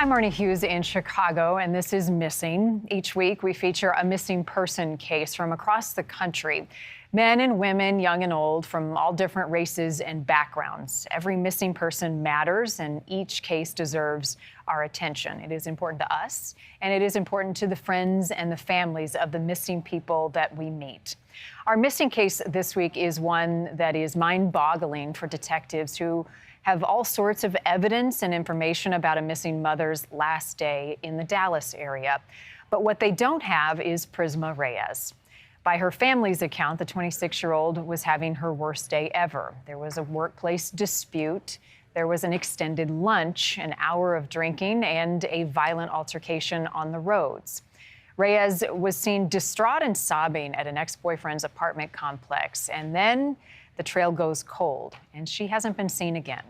I'm Marnie Hughes in Chicago, and this is Missing. Each week, we feature a missing person case from across the country. Men and women, young and old, from all different races and backgrounds. Every missing person matters, and each case deserves our attention. It is important to us, and it is important to the friends and the families of the missing people that we meet. Our missing case this week is one that is mind-boggling for detectives who have all sorts of evidence and information about a missing mother's last day in the Dallas area. But what they don't have is Prisma Reyes. By her family's account, the 26-year-old was having her worst day ever. There was a workplace dispute, there was an extended lunch, an hour of drinking, and a violent altercation on the roads. Reyes was seen distraught and sobbing at an ex-boyfriend's apartment complex, and then the trail goes cold, and she hasn't been seen again.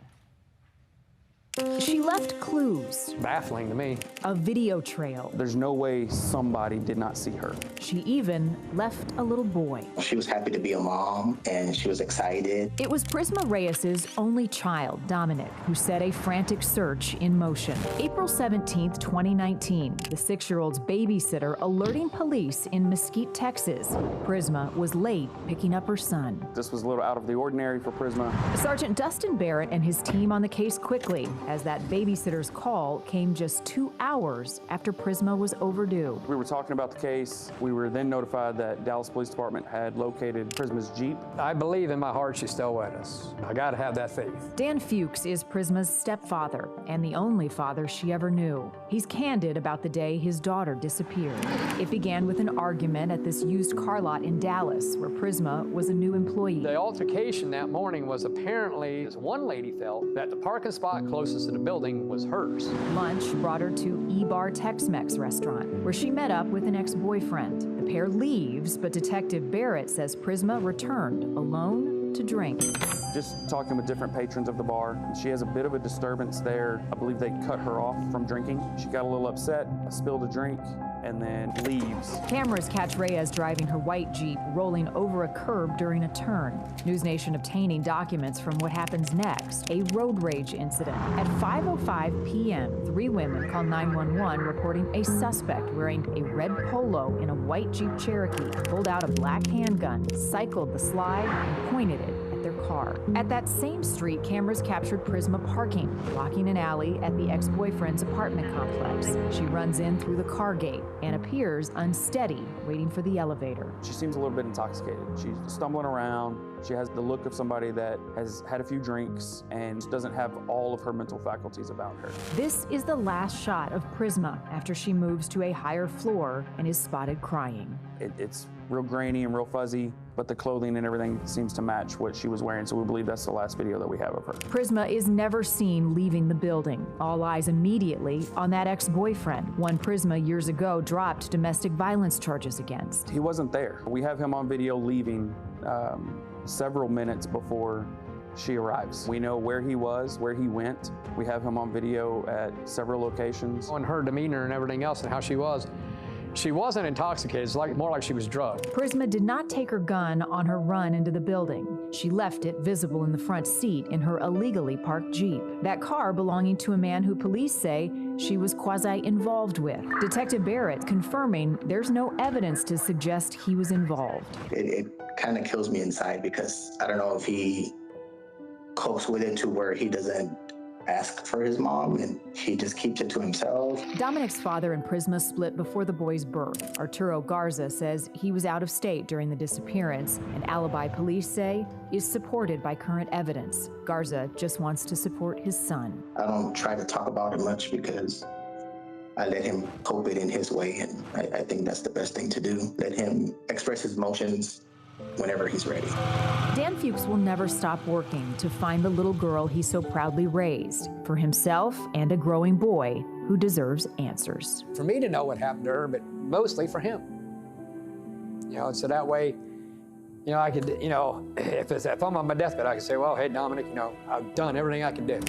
She left clues. Baffling to me. A video trail. There's no way somebody did not see her. She even left a little boy. She was happy to be a mom, and she was excited. It was Prisma Reyes' only child, Dominic, who set a frantic search in motion. April 17th, 2019, the 6-year-old's babysitter alerting police in Mesquite, Texas. Prisma was late picking up her son. This was a little out of the ordinary for Prisma. Sergeant Dustin Barrett and his team on the case quickly, as that babysitter's call came just 2 hours after Prisma was overdue. We were talking about the case. We were then notified that Dallas Police Department had located Prisma's Jeep. I believe in my heart she's still with us. I got to have that faith. Dan Fuchs is Prisma's stepfather and the only father she ever knew. He's candid about the day his daughter disappeared. It began with an argument at this used car lot in Dallas, where Prisma was a new employee. The altercation that morning was apparently, as one lady felt, that the parking spot closest to the building was hers. Lunch brought her to E-Bar Tex-Mex restaurant, where she met up with an ex-boyfriend. The pair leaves, but Detective Barrett says Prisma returned alone to drink. Just talking with different patrons of the bar. She has a bit of a disturbance there. I believe they cut her off from drinking. She got a little upset, spilled a drink, and then leaves. Cameras catch Reyes driving her white Jeep, rolling over a curb during a turn. NewsNation obtaining documents from what happens next, a road rage incident. At 5:05 p.m., 3 women call 911 reporting a suspect wearing a red polo in a white Jeep Cherokee pulled out a black handgun, cycled the slide, and pointed it at their car. At that same street, cameras captured Prisma parking, blocking an alley at the ex-boyfriend's apartment complex. She runs in through the car gate and appears unsteady, waiting for the elevator. She seems a little bit intoxicated. She's stumbling around. She has the look of somebody that has had a few drinks and doesn't have all of her mental faculties about her. This is the last shot of Prisma after she moves to a higher floor and is spotted crying. It's real grainy and real fuzzy, but the clothing and everything seems to match what she was wearing, so we believe that's the last video that we have of her. Prisma is never seen leaving the building. All eyes immediately on that ex-boyfriend, one Prisma years ago dropped domestic violence charges against. He wasn't there. We have him on video leaving several minutes before she arrives. We know where he was, where he went. We have him on video at several locations. On her demeanor and everything else and how she wasn't intoxicated. It's more like she was drugged. Prisma did not take her gun on her run into the building. She left it visible in the front seat in her illegally parked Jeep. That car belonging to a man who police say she was quasi-involved with. Detective Barrett confirming there's no evidence to suggest he was involved. It kind of kills me inside because I don't know if he copes with it to where he doesn't ask for his mom and he just keeps it to himself. Dominic's father and Prisma split before the boy's birth. Arturo Garza says he was out of state during the disappearance, and alibi police say is supported by current evidence. Garza just wants to support his son. I don't try to talk about it much because I let him cope it in his way, and I think that's the best thing to do. Let him express his emotions whenever he's ready. Dan Fuchs will never stop working to find the little girl he so proudly raised for himself and a growing boy who deserves answers. For me to know what happened to her, but mostly for him. So that way, I could, if I'm on my deathbed, I could say, well, hey, Dominic, I've done everything I can do.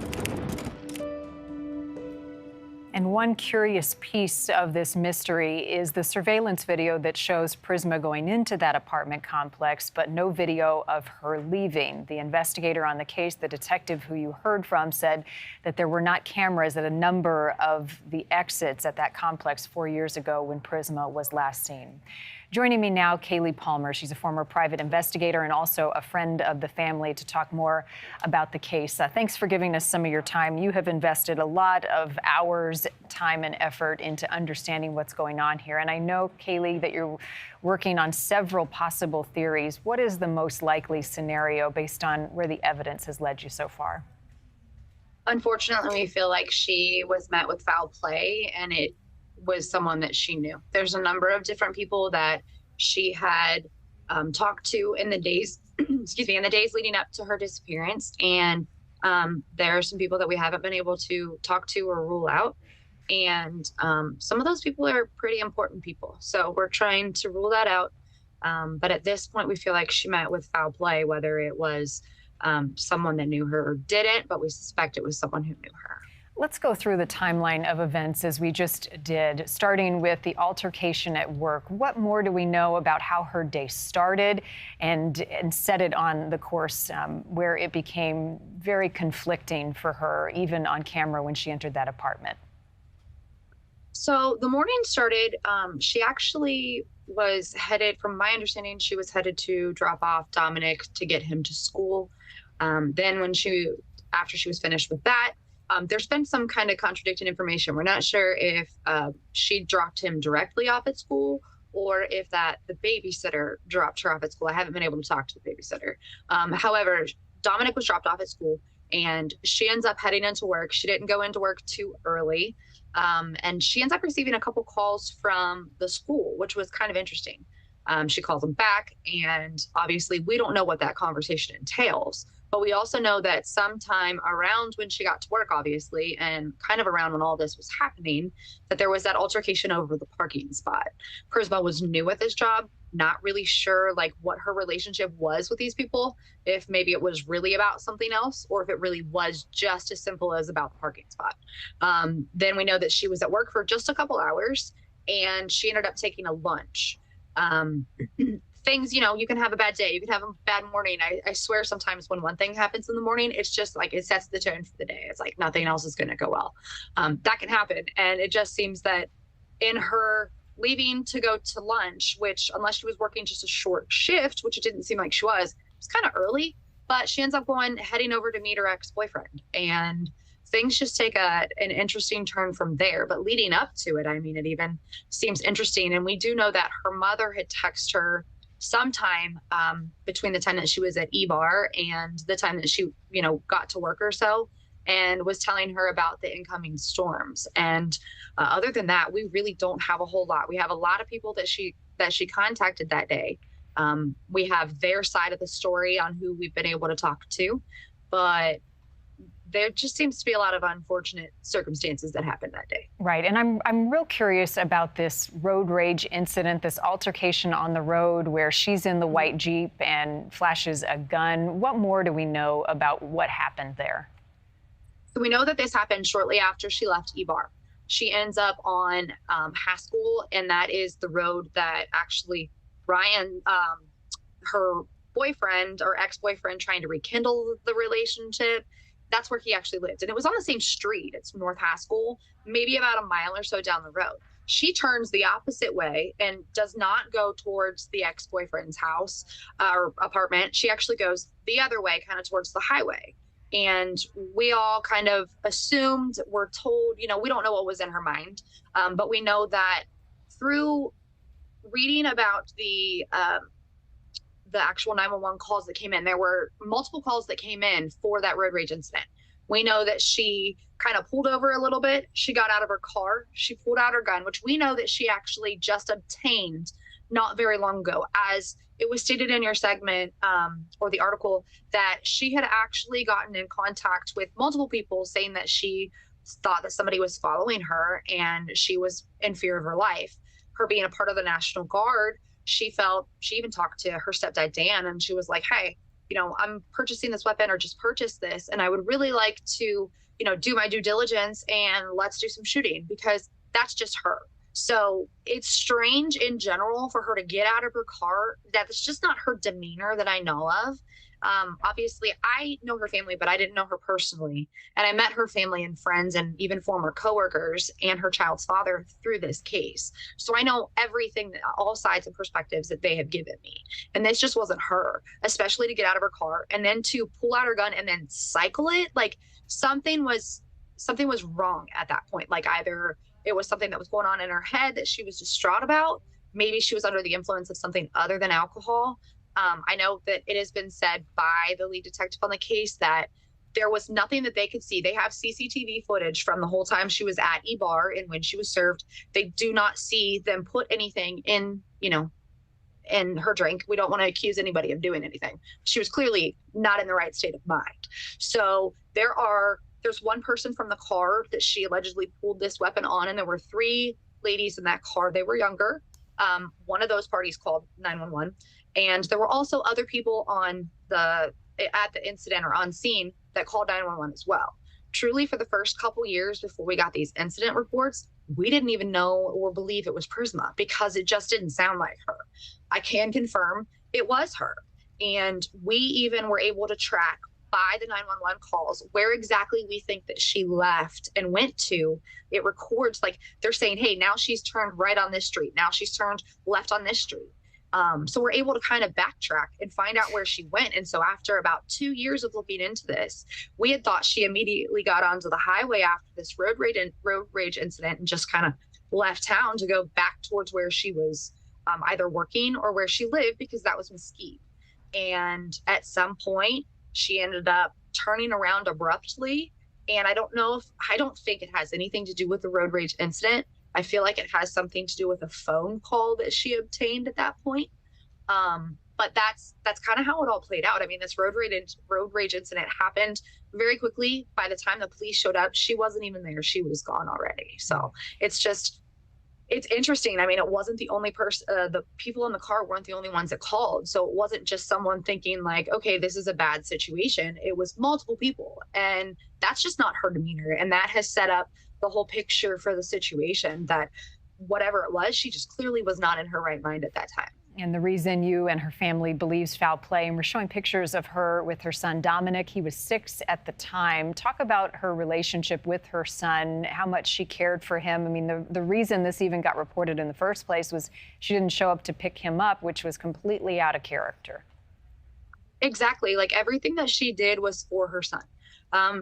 And And one curious piece of this mystery is the surveillance video that shows Prisma going into that apartment complex, but no video of her leaving. The investigator on the case, the detective who you heard from, said that there were not cameras at a number of the exits at that complex 4 years ago when Prisma was last seen. Joining me now, Kaylee Palmer. She's a former private investigator and also a friend of the family to talk more about the case. Thanks for giving us some of your time. You have invested a lot of hours, time, and effort into understanding what's going on here. And I know, Kaylee, that you're working on several possible theories. What is the most likely scenario based on where the evidence has led you so far? Unfortunately, we feel like she was met with foul play, and it was someone that she knew. There's a number of different people that she had talked to in the days, in the days leading up to her disappearance. And there are some people that we haven't been able to talk to or rule out. And some of those people are pretty important people. So we're trying to rule that out. But at this point, we feel like she met with foul play, whether it was someone that knew her or didn't, but we suspect it was someone who knew her. Let's go through the timeline of events as we just did, starting with the altercation at work. What more do we know about how her day started and set it on the course where it became very conflicting for her, even on camera when she entered that apartment? So the morning started, she actually was headed, from my understanding, she was headed to drop off Dominic to get him to school. Then after she was finished with that, there's been some kind of contradicting information. We're not sure if she dropped him directly off at school or if the babysitter dropped her off at school. I haven't been able to talk to the babysitter. However, Dominic was dropped off at school and she ends up heading into work. She didn't go into work too early. And she ends up receiving a couple calls from the school, which was kind of interesting. She calls them back, and obviously we don't know what that conversation entails. But we also know that sometime around when she got to work, obviously, and kind of around when all this was happening, that there was that altercation over the parking spot. Prisma was new at this job, not really sure like what her relationship was with these people, if maybe it was really about something else, or if it really was just as simple as about the parking spot. Then we know that she was at work for just a couple hours, and she ended up taking a lunch. Things, you can have a bad day, you can have a bad morning. I swear sometimes when one thing happens in the morning, it's just like it sets the tone for the day. It's like nothing else is going to go well. That can happen. And it just seems that in her leaving to go to lunch, which unless she was working just a short shift, which it didn't seem like she was, it was kind of early, but she ends up heading over to meet her ex-boyfriend. And things just take an interesting turn from there. But leading up to it, I mean, it even seems interesting. And we do know that her mother had texted her sometime between the time that she was at EBAR and the time that she, got to work or so, and was telling her about the incoming storms. And other than that, we really don't have a whole lot. We have a lot of people that she contacted that day. We have their side of the story on who we've been able to talk to, but there just seems to be a lot of unfortunate circumstances that happened that day. Right, and I'm real curious about this road rage incident, this altercation on the road where she's in the white Jeep and flashes a gun. What more do we know about what happened there? So we know that this happened shortly after she left EBAR. She ends up on Haskell, and that is the road that actually Ryan, her boyfriend or ex-boyfriend, trying to rekindle the relationship, that's where he actually lived. And it was on the same street. It's North Haskell, maybe about a mile or so down the road. She turns the opposite way and does not go towards the ex-boyfriend's house or apartment. She actually goes the other way, kind of towards the highway. And we all kind of assumed, we're told, we don't know what was in her mind. But we know that through reading about the actual 911 calls that came in, there were multiple calls that came in for that road rage incident. We know that she kind of pulled over a little bit. She got out of her car. She pulled out her gun, which we know that she actually just obtained not very long ago. As it was stated in your segment or the article, that she had actually gotten in contact with multiple people saying that she thought that somebody was following her and she was in fear of her life. Her being a part of the National Guard, she even talked to her stepdad, Dan, and she was like, hey, I'm purchasing this weapon or just purchased this. And I would really like to do my due diligence and let's do some shooting, because that's just her. So it's strange in general for her to get out of her car. That's just not her demeanor that I know of. Obviously, I know her family, but I didn't know her personally. And I met her family and friends and even former coworkers and her child's father through this case. So I know everything, all sides and perspectives that they have given me. And this just wasn't her, especially to get out of her car and then to pull out her gun and then cycle it. Like something was wrong at that point. Like either it was something that was going on in her head that she was distraught about. Maybe she was under the influence of something other than alcohol. I know that it has been said by the lead detective on the case that there was nothing that they could see. They have CCTV footage from the whole time she was at E-Bar and when she was served. They do not see them put anything in, in her drink. We don't want to accuse anybody of doing anything. She was clearly not in the right state of mind. So there's one person from the car that she allegedly pulled this weapon on, and there were 3 ladies in that car. They were younger. One of those parties called 911. And there were also other people at the incident or on scene that called 911 as well. Truly, for the first couple years before we got these incident reports, we didn't even know or believe it was Prisma because it just didn't sound like her. I can confirm it was her. And we even were able to track by the 911 calls where exactly we think that she left and went to. It records, like they're saying, hey, now she's turned right on this street. Now she's turned left on this street. So we're able to kind of backtrack and find out where she went. And so after about 2 years of looking into this, we had thought she immediately got onto the highway after this road rage incident and just kind of left town to go back towards where she was either working or where she lived, because that was Mesquite. And at some point, she ended up turning around abruptly. And I don't think it has anything to do with the road rage incident. I feel like it has something to do with a phone call that she obtained at that point. But that's kind of how it all played out. I mean, this road rage incident happened very quickly. By the time the police showed up, she wasn't even there. She was gone already. So it's interesting. I mean, it wasn't the only person, the people in the car weren't the only ones that called. So it wasn't just someone thinking like, okay, this is a bad situation. It was multiple people. And that's just not her demeanor. And that has set up the whole picture for the situation that whatever it was, she just clearly was not in her right mind at that time. And the reason you and her family believes foul play, and we're showing pictures of her with her son, Dominic. He was 6 at the time. Talk about her relationship with her son, how much she cared for him. I mean, the reason this even got reported in the first place was she didn't show up to pick him up, which was completely out of character. Exactly. Like everything that she did was for her son.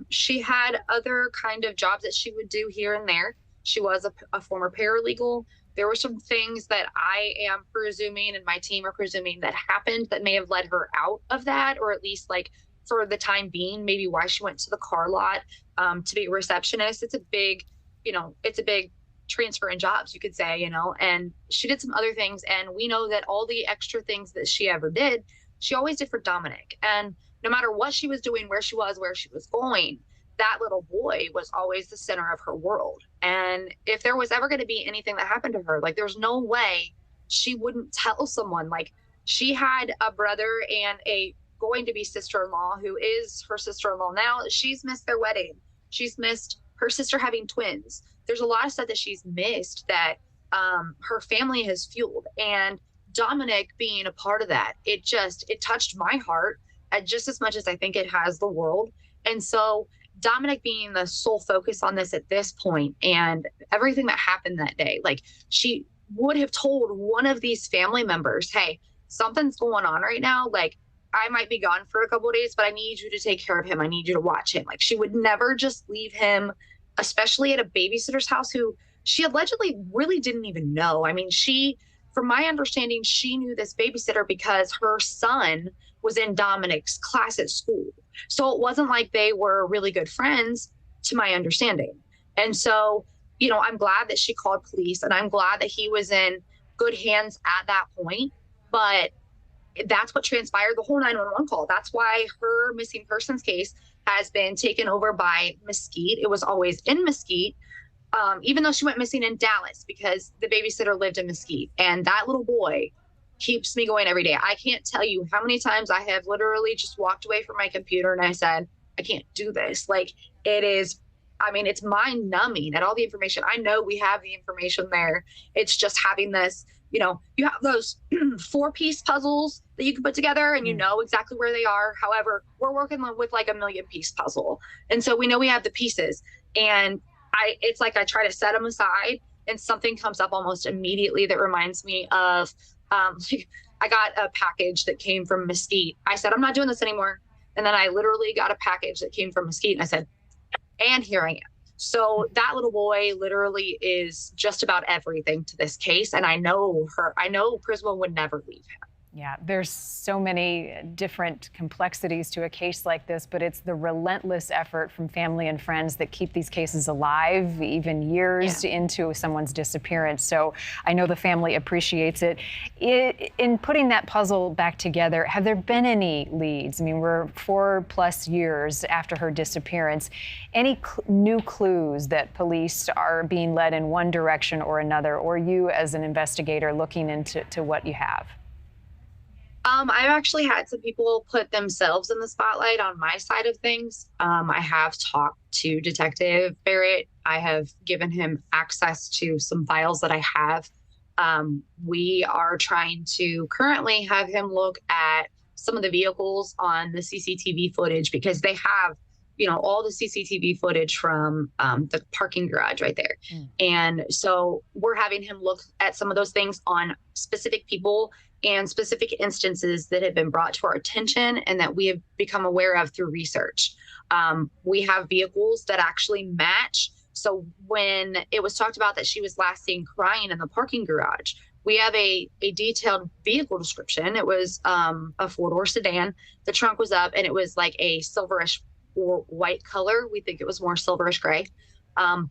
She had other kind of jobs that she would do here and there. She was a former paralegal. There were some things that I am presuming and my team are presuming that happened that may have led her out of that, or at least like for the time being, maybe why she went to the car lot to be a receptionist. It's a big transfer in jobs, you could say, and she did some other things. And we know that all the extra things that she ever did, she always did for Dominic. And no matter what she was doing, where she was going, that little boy was always the center of her world. And if there was ever going to be anything that happened to her, like there's no way she wouldn't tell someone. Like she had a brother and a going to be sister-in-law who is her sister-in-law now. She's missed their wedding. She's missed her sister having twins. There's a lot of stuff that she's missed that her family has fueled. And Dominic being a part of that, it touched my heart just as much as I think it has the world. And so Dominic being the sole focus on this at this point and everything that happened that day, like she would have told one of these family members, hey, something's going on right now. Like I might be gone for a couple of days, but I need you to take care of him. I need you to watch him. Like she would never just leave him, especially at a babysitter's house who she allegedly really didn't even know. I mean, from my understanding, she knew this babysitter because her son was in Dominic's class at school. So it wasn't like they were really good friends, to my understanding. And so, I'm glad that she called police and I'm glad that he was in good hands at that point. But that's what transpired the whole 911 call. That's why her missing persons case has been taken over by Mesquite. It was always in Mesquite, even though she went missing in Dallas because the babysitter lived in Mesquite. And that little boy keeps me going every day. I can't tell you how many times I have literally just walked away from my computer and I said, I can't do this. Like it is I mean, it's mind numbing at all the information. I know we have the information there. It's just having this, you have those 4-piece puzzles that you can put together and you know exactly where they are. However, we're working with like a 1,000,000-piece puzzle. And so we know we have the pieces, and it's like I try to set them aside and something comes up almost immediately that reminds me of, I got a package that came from Mesquite. I said, I'm not doing this anymore. And then I literally got a package that came from Mesquite, and I said, and here I am. So that little boy literally is just about everything to this case. And I know Prisma would never leave him. Yeah, there's so many different complexities to a case like this, but it's the relentless effort from family and friends that keep these cases alive, even years into someone's disappearance. So I know the family appreciates it. In putting that puzzle back together, have there been any leads? I mean, we're 4+ years after her disappearance. Any new clues that police are being led in one direction or another, or you as an investigator looking into what you have? I've actually had some people put themselves in the spotlight on my side of things. I have talked to Detective Barrett. I have given him access to some files that I have. We are trying to currently have him look at some of the vehicles on the CCTV footage, because they have, all the CCTV footage from the parking garage right there. And so we're having him look at some of those things on specific people and specific instances that have been brought to our attention and that we have become aware of through research. We have vehicles that actually match. So when it was talked about that she was last seen crying in the parking garage, we have a detailed vehicle description. It was a 4-door sedan. The trunk was up and it was like a silverish or white color. We think it was more silverish gray.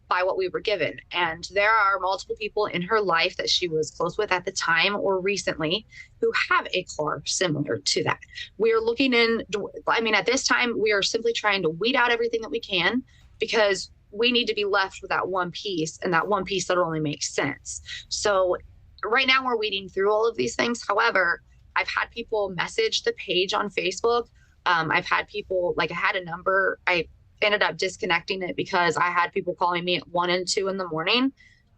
By what we were given. And there are multiple people in her life that she was close with at the time or recently who have a car similar to that. We're looking at this time, we are simply trying to weed out everything that we can, because we need to be left with that one piece, and that one piece that only makes sense. So right now we're weeding through all of these things. However, I've had people message the page on Facebook. I've had people, I had a number, I ended up disconnecting it because I had people calling me at 1 and 2 in the morning,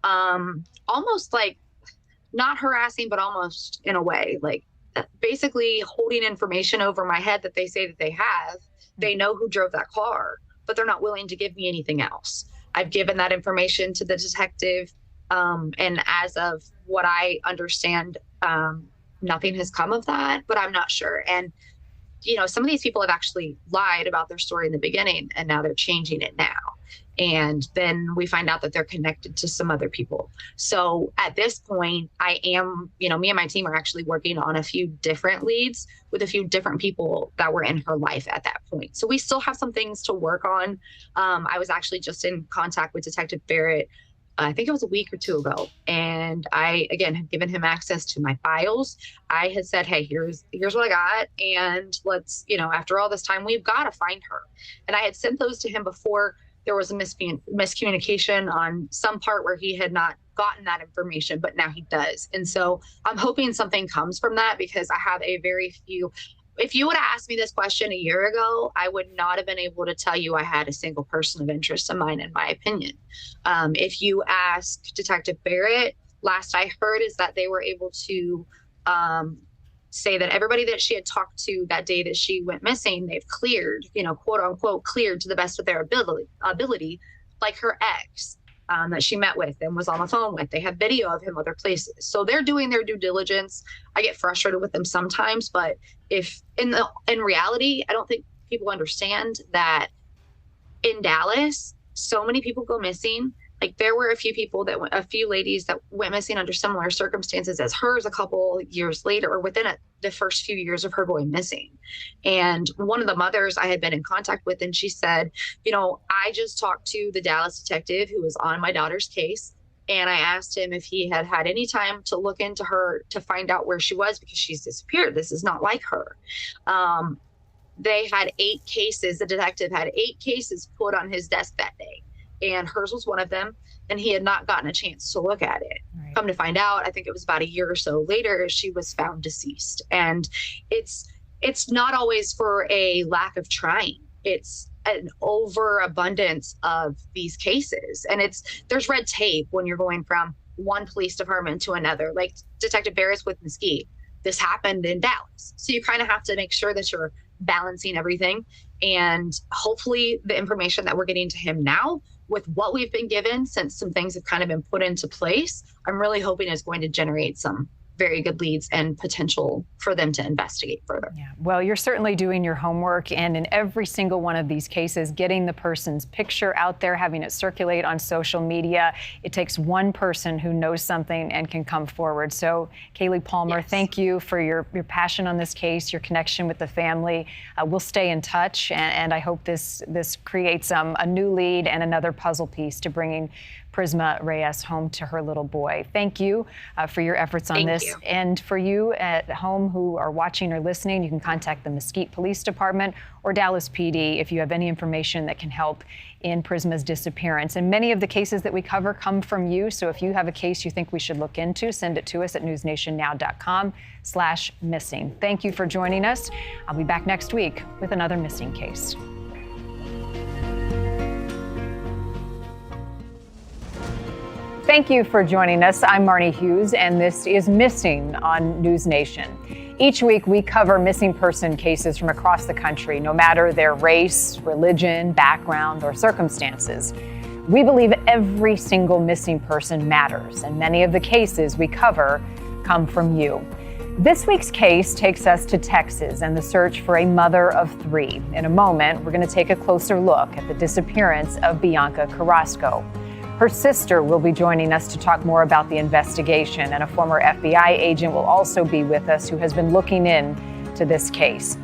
almost like not harassing, but almost in a way, basically holding information over my head that they say that they have. They know who drove that car, but they're not willing to give me anything else. I've given that information to the detective, and as of what I understand, nothing has come of that, but I'm not sure. And some of these people have actually lied about their story in the beginning, and now they're changing it now. And then we find out that they're connected to some other people. So at this point, I am, me and my team are actually working on a few different leads with a few different people that were in her life at that point. So we still have some things to work on. I was actually just in contact with Detective Barrett, I think it was a week or 2 ago. And I, again, have given him access to my files. I had said, hey, here's what I got. And let's, after all this time, we've got to find her. And I had sent those to him before there was a miscommunication on some part where he had not gotten that information, but now he does. And so I'm hoping something comes from that, because I have a very few. If you would have asked me this question a year ago, I would not have been able to tell you I had a single person of interest of mine, in my opinion. If you ask Detective Barrett, last I heard is that they were able to say that everybody that she had talked to that day that she went missing, they've cleared, quote unquote, cleared to the best of their ability, like her ex. That she met with and was on the phone with. They have video of him other places. So they're doing their due diligence. I get frustrated with them sometimes, but if in reality, I don't think people understand that in Dallas, so many people go missing. There were a few ladies that went missing under similar circumstances as hers a couple years later, or within the first few years of her going missing. And one of the mothers I had been in contact with, and she said, I just talked to the Dallas detective who was on my daughter's case. And I asked him if he had had any time to look into her to find out where she was, because she's disappeared. This is not like her. They had 8 cases. The detective had 8 cases put on his desk that day, and hers was one of them, and he had not gotten a chance to look at it. Right. Come to find out, I think it was about a year or so later, she was found deceased. And it's not always for a lack of trying. It's an overabundance of these cases. And there's red tape when you're going from one police department to another. Like Detective Barris with Mesquite, this happened in Dallas. So you kind of have to make sure that you're balancing everything. And hopefully the information that we're getting to him now, with what we've been given, since some things have kind of been put into place, I'm really hoping is going to generate some very good leads and potential for them to investigate further. Yeah, well, you're certainly doing your homework, and in every single one of these cases, getting the person's picture out there, having it circulate on social media. It takes one person who knows something and can come forward. So, Kaylee Palmer, thank you for your passion on this case, your connection with the family. We'll stay in touch, and I hope this creates a new lead and another puzzle piece to bringing Prisma Reyes home to her little boy. Thank you for your efforts on this. And for you at home who are watching or listening, you can contact the Mesquite Police Department or Dallas PD if you have any information that can help in Prisma's disappearance. And many of the cases that we cover come from you. So if you have a case you think we should look into, send it to us at newsnationnow.com/missing. Thank you for joining us. I'll be back next week with another missing case. Thank you for joining us. I'm Marnie Hughes, and this is Missing on NewsNation. Each week, we cover missing person cases from across the country, no matter their race, religion, background, or circumstances. We believe every single missing person matters, and many of the cases we cover come from you. This week's case takes us to Texas and the search for a mother of 3. In a moment, we're going to take a closer look at the disappearance of Bianca Carrasco. Her sister will be joining us to talk more about the investigation, and a former FBI agent will also be with us who has been looking into this case.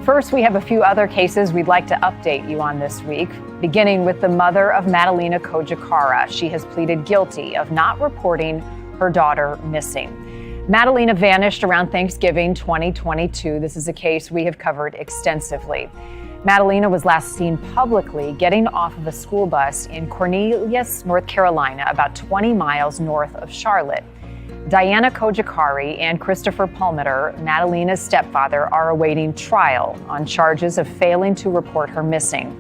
First, we have a few other cases we'd like to update you on this week, beginning with the mother of Madalena Cojacara. She has pleaded guilty of not reporting her daughter missing. Madalena vanished around Thanksgiving 2022. This is a case we have covered extensively. Madalena was last seen publicly getting off of a school bus in Cornelius, North Carolina, about 20 miles north of Charlotte. Diana Kojikari and Christopher Palmeter, Madalena's stepfather, are awaiting trial on charges of failing to report her missing.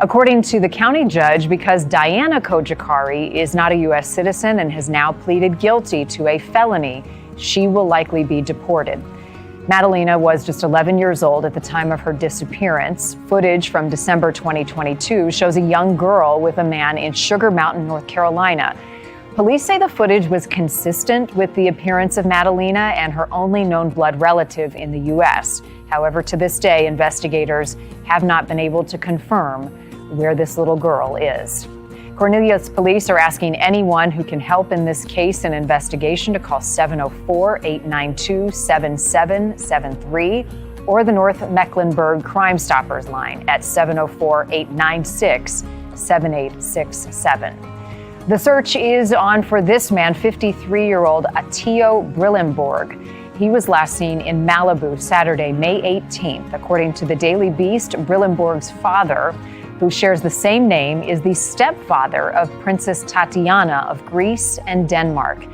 According to the county judge, because Diana Kojikari is not a U.S. citizen and has now pleaded guilty to a felony, she will likely be deported. Madalena was just 11 years old at the time of her disappearance. Footage from December 2022 shows a young girl with a man in Sugar Mountain, North Carolina. Police say the footage was consistent with the appearance of Madalena and her only known blood relative in the U.S. However, to this day, investigators have not been able to confirm where this little girl is. Cornelius police are asking anyone who can help in this case and investigation to call 704-892-7773 or the North Mecklenburg Crime Stoppers line at 704-896-7867. The search is on for this man, 53-year-old Atio Brillenborg. He was last seen in Malibu Saturday, May 18th. According to the Daily Beast, Brillenborg's father, who shares the same name, is the stepfather of Princess Tatiana of Greece and Denmark.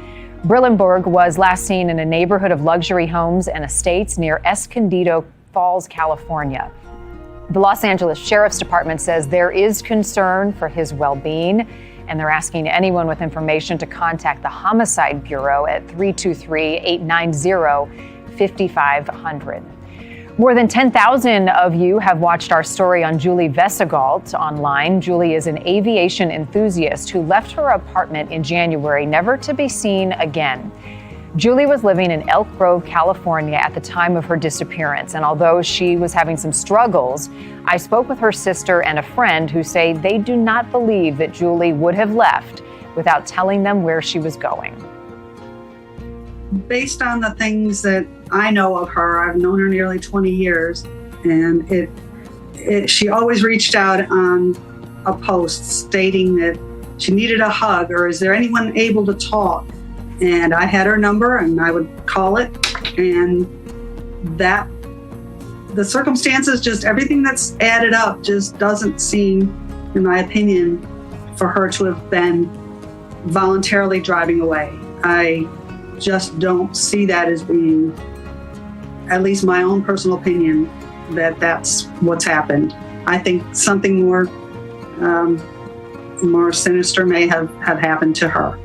Brillenborg was last seen in a neighborhood of luxury homes and estates near Escondido Falls, California. The Los Angeles Sheriff's Department says there is concern for his well-being, and they're asking anyone with information to contact the Homicide Bureau at 323-890-5500. More than 10,000 of you have watched our story on Julie Vesegalt online. Julie is an aviation enthusiast who left her apartment in January, never to be seen again. Julie was living in Elk Grove, California at the time of her disappearance, and although she was having some struggles, I spoke with her sister and a friend who say they do not believe that Julie would have left without telling them where she was going. Based on the things that I know of her, I've known her nearly 20 years, and she always reached out on a post stating that she needed a hug or is there anyone able to talk? And I had her number and I would call it, and that the circumstances, just everything that's added up just doesn't seem, in my opinion, for her to have been voluntarily driving away. I just don't see that as being, at least my own personal opinion, that that's what's happened. I think something more sinister may have happened to her.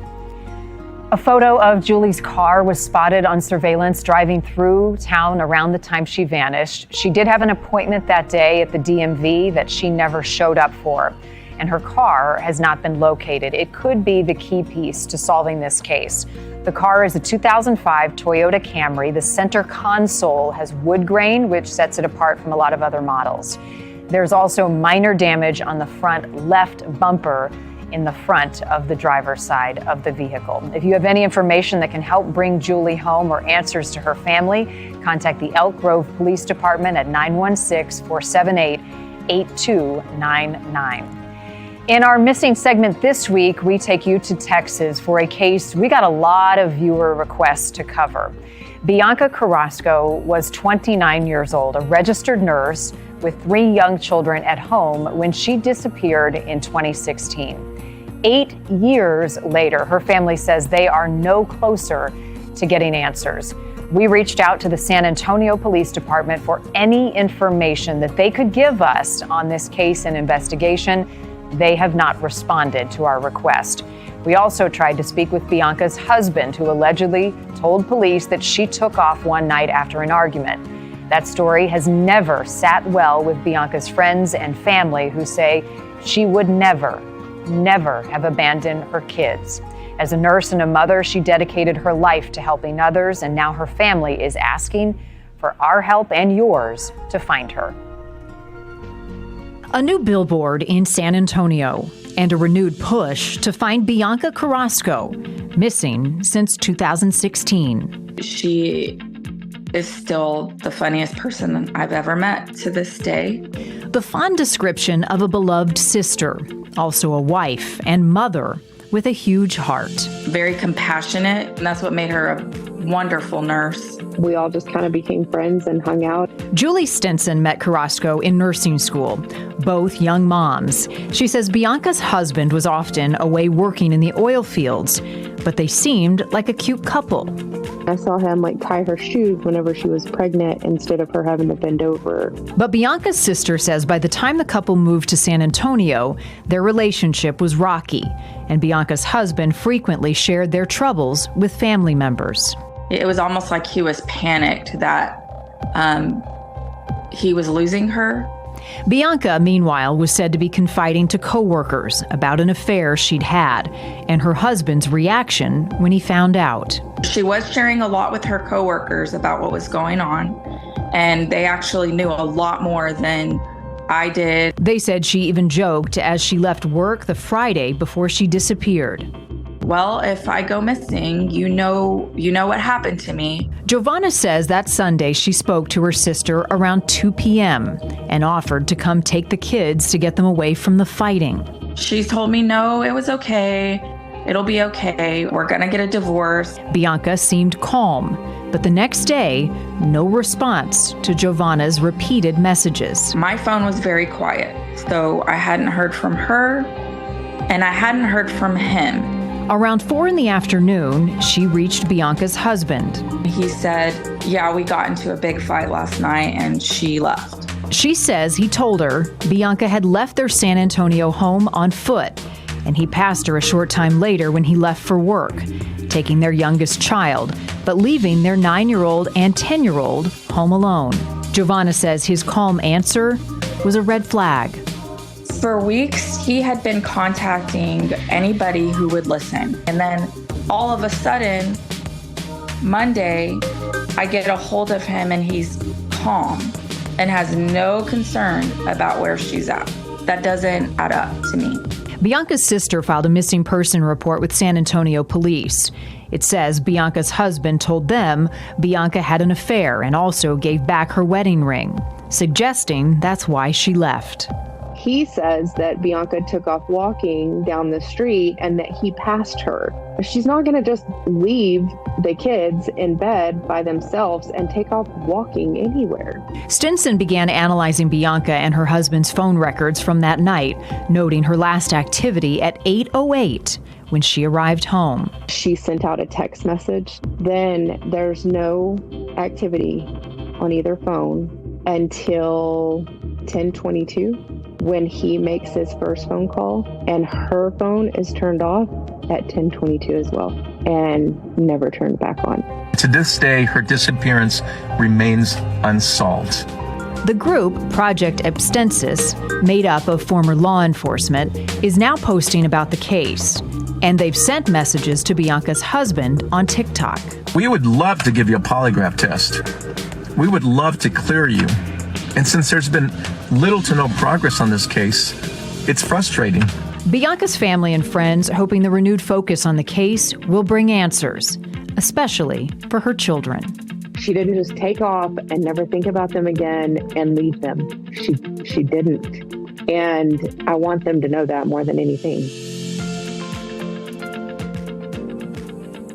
A photo of Julie's car was spotted on surveillance driving through town around the time she vanished. She did have an appointment that day at the DMV that she never showed up for, and her car has not been located. It could be the key piece to solving this case. The car is a 2005 Toyota Camry. The center console has wood grain, which sets it apart from a lot of other models. There's also minor damage on the front left bumper in the front of the driver's side of the vehicle. If you have any information that can help bring Julie home or answers to her family, contact the Elk Grove Police Department at 916-478-8299. In our missing segment this week, we take you to Texas for a case we got a lot of viewer requests to cover. Bianca Carrasco was 29 years old, a registered nurse with 3 young children at home when she disappeared in 2016. 8 years later, her family says they are no closer to getting answers. We reached out to the San Antonio Police Department for any information that they could give us on this case and investigation. They have not responded to our request. We also tried to speak with Bianca's husband, who allegedly told police that she took off one night after an argument. That story has never sat well with Bianca's friends and family, who say she would never have abandoned her kids. As a nurse and a mother, she dedicated her life to helping others, and now her family is asking for our help and yours to find her. A new billboard in San Antonio and a renewed push to find Bianca Carrasco, missing since 2016. She is still the funniest person I've ever met to this day. The fond description of a beloved sister, also a wife and mother with a huge heart. Very compassionate, and that's what made her a wonderful nurse. We all just kind of became friends and hung out. Julie Stinson met Carrasco in nursing school, both young moms. She says Bianca's husband was often away working in the oil fields, but they seemed like a cute couple. I saw him tie her shoes whenever she was pregnant instead of her having to bend over. But Bianca's sister says by the time the couple moved to San Antonio, their relationship was rocky, and Bianca's husband frequently shared their troubles with family members. It was almost like he was panicked that he was losing her. Bianca, meanwhile, was said to be confiding to coworkers about an affair she'd had and her husband's reaction when he found out. She was sharing a lot with her coworkers about what was going on, and they actually knew a lot more than I did. They said she even joked as she left work the Friday before she disappeared. Well, if I go missing, you know what happened to me. Giovanna says that Sunday she spoke to her sister around 2 p.m. and offered to come take the kids to get them away from the fighting. She told me, no, it was okay. It'll be okay. We're gonna get a divorce. Bianca seemed calm, but the next day, no response to Giovanna's repeated messages. My phone was very quiet, so I hadn't heard from her, and I hadn't heard from him. Around 4 in the afternoon, she reached Bianca's husband. He said, yeah, we got into a big fight last night and she left. She says he told her Bianca had left their San Antonio home on foot, and he passed her a short time later when he left for work, taking their youngest child, but leaving their 9-year-old and 10-year-old home alone. Giovanna says his calm answer was a red flag. For weeks, he had been contacting anybody who would listen. And then all of a sudden, Monday, I get a hold of him and he's calm and has no concern about where she's at. That doesn't add up to me. Bianca's sister filed a missing person report with San Antonio police. It says Bianca's husband told them Bianca had an affair and also gave back her wedding ring, suggesting that's why she left. He says that Bianca took off walking down the street and that he passed her. She's not going to just leave the kids in bed by themselves and take off walking anywhere. Stinson began analyzing Bianca and her husband's phone records from that night, noting her last activity at 8:08 when she arrived home. She sent out a text message. Then there's no activity on either phone until 10:22 when he makes his first phone call, and her phone is turned off at 10:22 as well and never turned back on. To this day, her disappearance remains unsolved. The group, Project Abstensis, made up of former law enforcement, is now posting about the case. And they've sent messages to Bianca's husband on TikTok. We would love to give you a polygraph test. We would love to clear you. And since there's been little to no progress on this case, it's frustrating. Bianca's family and friends are hoping the renewed focus on the case will bring answers, especially for her children. She didn't just take off and never think about them again and leave them. She didn't. And I want them to know that more than anything.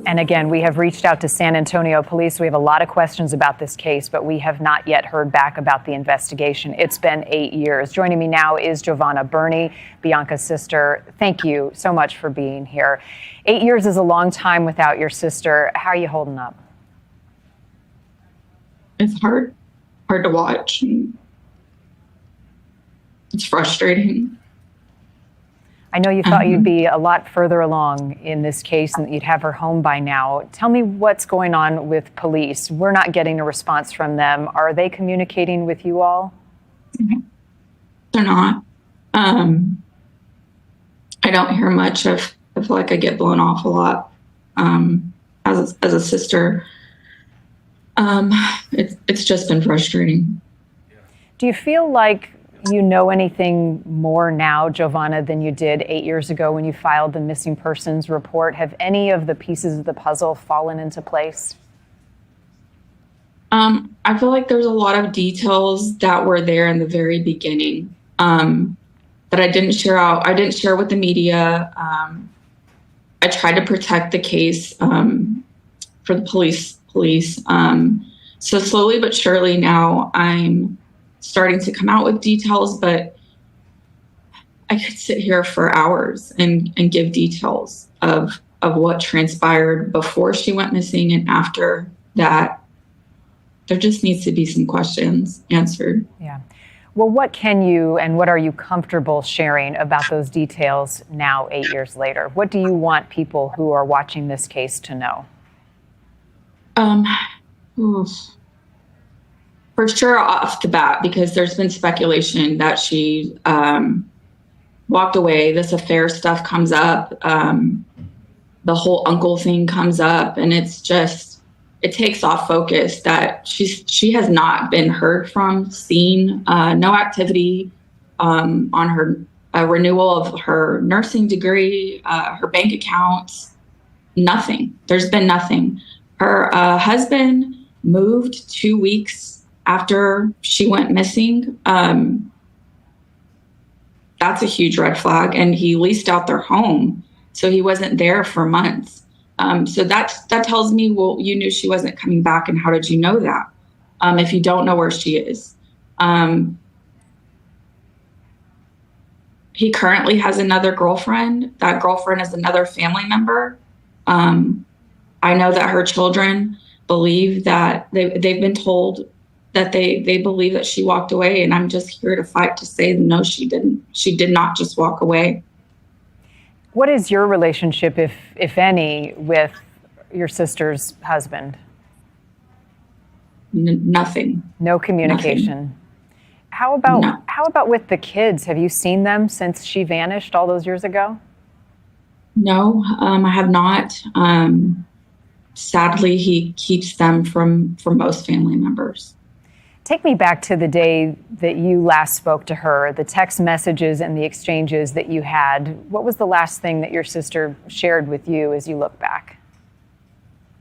And again, we have reached out to San Antonio police. We have a lot of questions about this case, but we have not yet heard back about the investigation. It's been 8 years. Joining me now is Giovanna Burney, Bianca's sister. Thank you so much for being here. 8 years is a long time without your sister. How are you holding up? It's hard to watch. It's frustrating. I know you thought you'd be a lot further along in this case and that you'd have her home by now. Tell me what's going on with police. We're not getting a response from them. Are they communicating with you all? They're not. I don't hear much. I feel like I get blown off a lot as a sister. It's just been frustrating. Do you feel like you know anything more now, Giovanna, than you did 8 years ago when you filed the missing persons report? Have any of the pieces of the puzzle fallen into place? I feel like there's a lot of details that were there in the very beginning that I didn't share out. I didn't share with the media. I tried to protect the case for the police. So slowly but surely now I'm starting to come out with details, but I could sit here for hours and give details of what transpired before she went missing and after that. There just needs to be some questions answered. Yeah. Well, what can you and what are you comfortable sharing about those details now, 8 years later? What do you want people who are watching this case to know? For sure, off the bat, because there's been speculation that she walked away. This affair stuff comes up. The whole uncle thing comes up, and it's just, it takes off focus that she has not been heard from, seen, no activity on her renewal of her nursing degree, her bank accounts, nothing. There's been nothing. Her husband moved 2 weeks after she went missing. That's a huge red flag. And he leased out their home, so he wasn't there for months. So that tells me, well, you knew she wasn't coming back, and how did you know that if you don't know where she is? He currently has another girlfriend. That girlfriend is another family member. I know that her children believe that they've been told that they believe that she walked away, and I'm just here to fight to say, no, she didn't. She did not just walk away. What is your relationship, if any, with your sister's husband? Nothing. No communication. Nothing. How about with the kids? Have you seen them since she vanished all those years ago? No, I have not. Sadly, he keeps them from most family members. Take me back to the day that you last spoke to her, the text messages and the exchanges that you had. What was the last thing that your sister shared with you as you look back?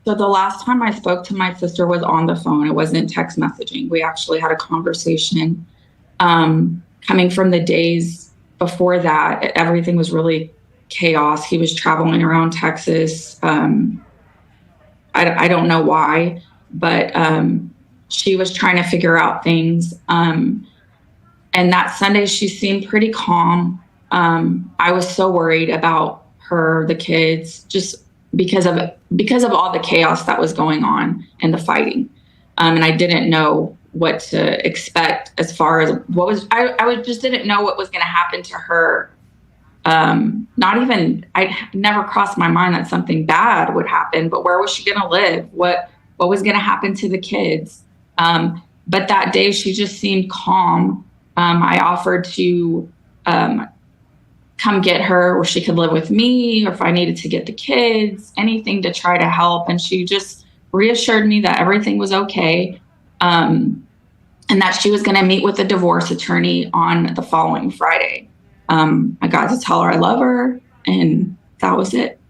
So the last time I spoke to my sister was on the phone. It wasn't text messaging. We actually had a conversation. Coming from the days before that, everything was really chaos. He was traveling around Texas. I don't know why, but she was trying to figure out things. And that Sunday, she seemed pretty calm. I was so worried about her, the kids, just because of all the chaos that was going on and the fighting. And I didn't know what to expect as far as what was, I just didn't know what was going to happen to her. Not even, I never crossed my mind that something bad would happen, but where was she going to live? What was going to happen to the kids? But that day she just seemed calm. I offered to come get her where she could live with me, or if I needed to get the kids, anything to try to help. And she just reassured me that everything was okay. And that she was going to meet with a divorce attorney on the following Friday. I got to tell her I love her, and that was it.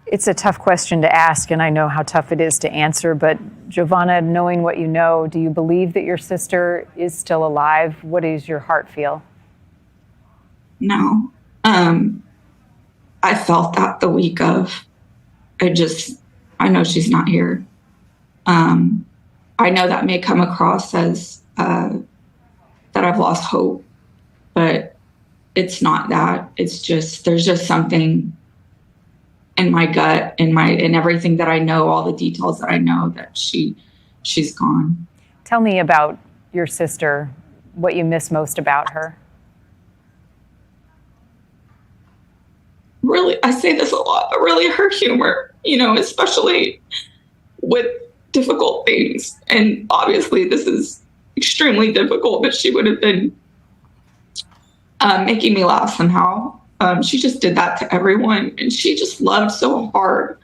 It's a tough question to ask, and I know how tough it is to answer, but Giovanna, knowing what you know, do you believe that your sister is still alive? What does your heart feel? No. I felt that the week of. I know she's not here. I know that may come across as that I've lost hope, but it's not that. It's just, there's just something in my gut, in everything that I know, all the details that I know, that she's gone. Tell me about your sister, what you miss most about her. Really, I say this a lot, but really her humor, especially with difficult things. And obviously this is extremely difficult, but she would have been making me laugh somehow. She just did that to everyone, and she just loved so hard.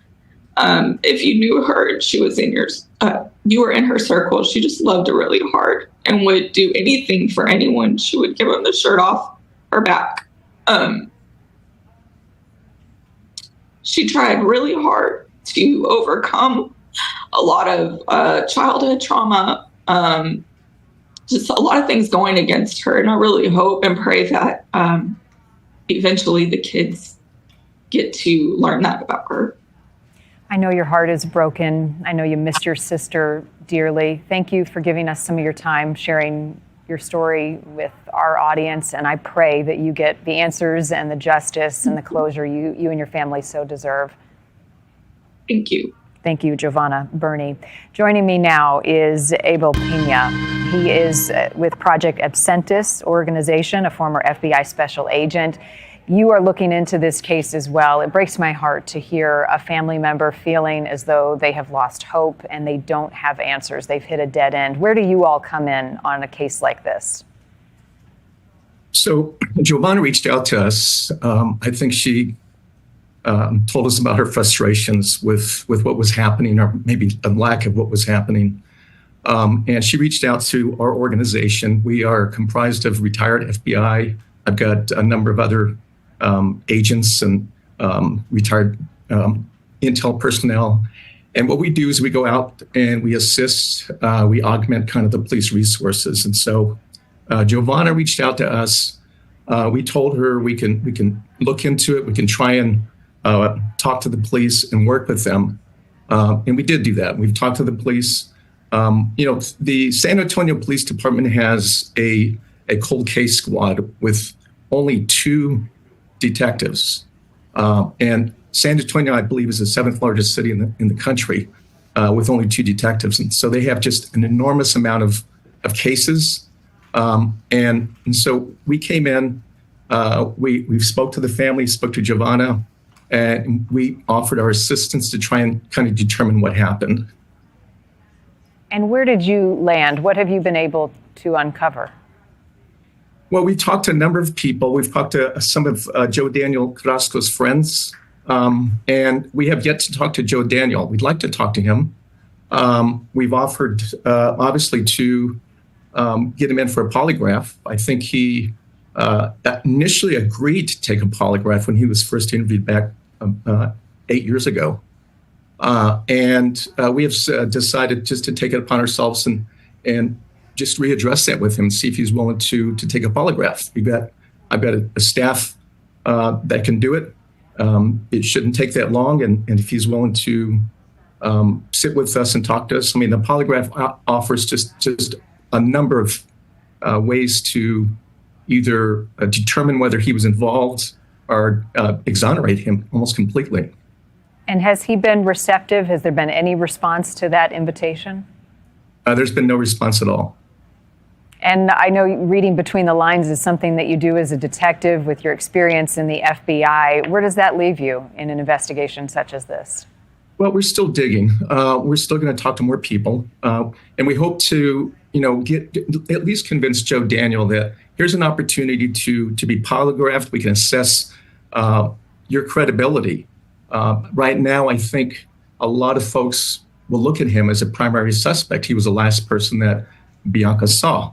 If you knew her and she was you were in her circle, she just loved really hard and would do anything for anyone. She would give them the shirt off her back. She tried really hard to overcome a lot of childhood trauma, just a lot of things going against her. And I really hope and pray that eventually the kids get to learn that about her. I know your heart is broken. I know you missed your sister dearly. Thank you for giving us some of your time, sharing your story with our audience. And I pray that you get the answers and the justice and the closure you and your family so deserve. Thank you. Thank you, Giovanna Burney. Joining me now is Abel Pena. He is with Project Absentis organization, a former FBI special agent. You are looking into this case as well. It breaks my heart to hear a family member feeling as though they have lost hope and they don't have answers. They've hit a dead end. Where do you all come in on a case like this? So Giovanna reached out to us. I think she told us about her frustrations with what was happening, or maybe a lack of what was happening. And she reached out to our organization. We are comprised of retired FBI. I've got a number of other agents and retired intel personnel. And what we do is we go out and we assist, we augment kind of the police resources. And so Giovanna reached out to us. We told her we can look into it. We can try and talk to the police and work with them. And we did do that. We've talked to the police. The San Antonio Police Department has a cold case squad with only 2 detectives. And San Antonio, I believe, is the 7th largest city in the country with only 2 detectives. And so they have just an enormous amount of cases. And so we came in, we spoke to the family, spoke to Giovanna, and we offered our assistance to try and kind of determine what happened. And where did you land? What have you been able to uncover? Well, we talked to a number of people. We've talked to some of Joe Daniel Carrasco's friends, and we have yet to talk to Joe Daniel. We'd like to talk to him. We've offered, obviously, to get him in for a polygraph. I think he initially agreed to take a polygraph when he was first interviewed back 8 years ago. And we have decided just to take it upon ourselves and just readdress that with him, see if he's willing to take a polygraph. I've got a staff that can do it. It shouldn't take that long. And if he's willing to sit with us and talk to us, I mean, the polygraph offers just a number of ways to either determine whether he was involved or exonerate him almost completely. And has he been receptive? Has there been any response to that invitation? there's been no response at all. And I know reading between the lines is something that you do as a detective with your experience in the FBI. Where does that leave you in an investigation such as this? Well, we're still digging. We're still going to talk to more people. And we hope to, get at least convince Joe Daniel that here's an opportunity to be polygraphed. We can assess your credibility. Right now, I think a lot of folks will look at him as a primary suspect. He was the last person that Bianca saw,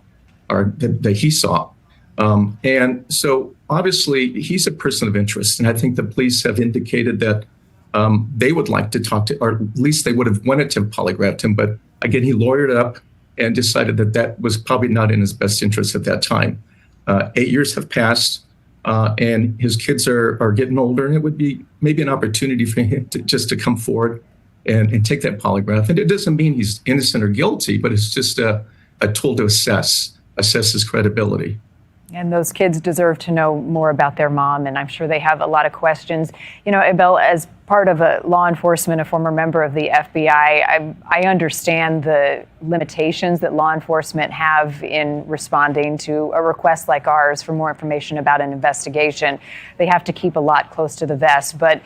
or that he saw. And so obviously he's a person of interest. And I think the police have indicated that they would like to talk to, or at least they would have wanted to have polygraphed him. But again, he lawyered up and decided that that was probably not in his best interest at that time. 8 years have passed and his kids are getting older, and it would be maybe an opportunity for him to come forward and take that polygraph. And it doesn't mean he's innocent or guilty, but it's just a tool to assess his credibility. And those kids deserve to know more about their mom, and I'm sure they have a lot of questions. Abel, as part of a law enforcement, a former member of the FBI, I understand the limitations that law enforcement have in responding to a request like ours for more information about an investigation. They have to keep a lot close to the vest, but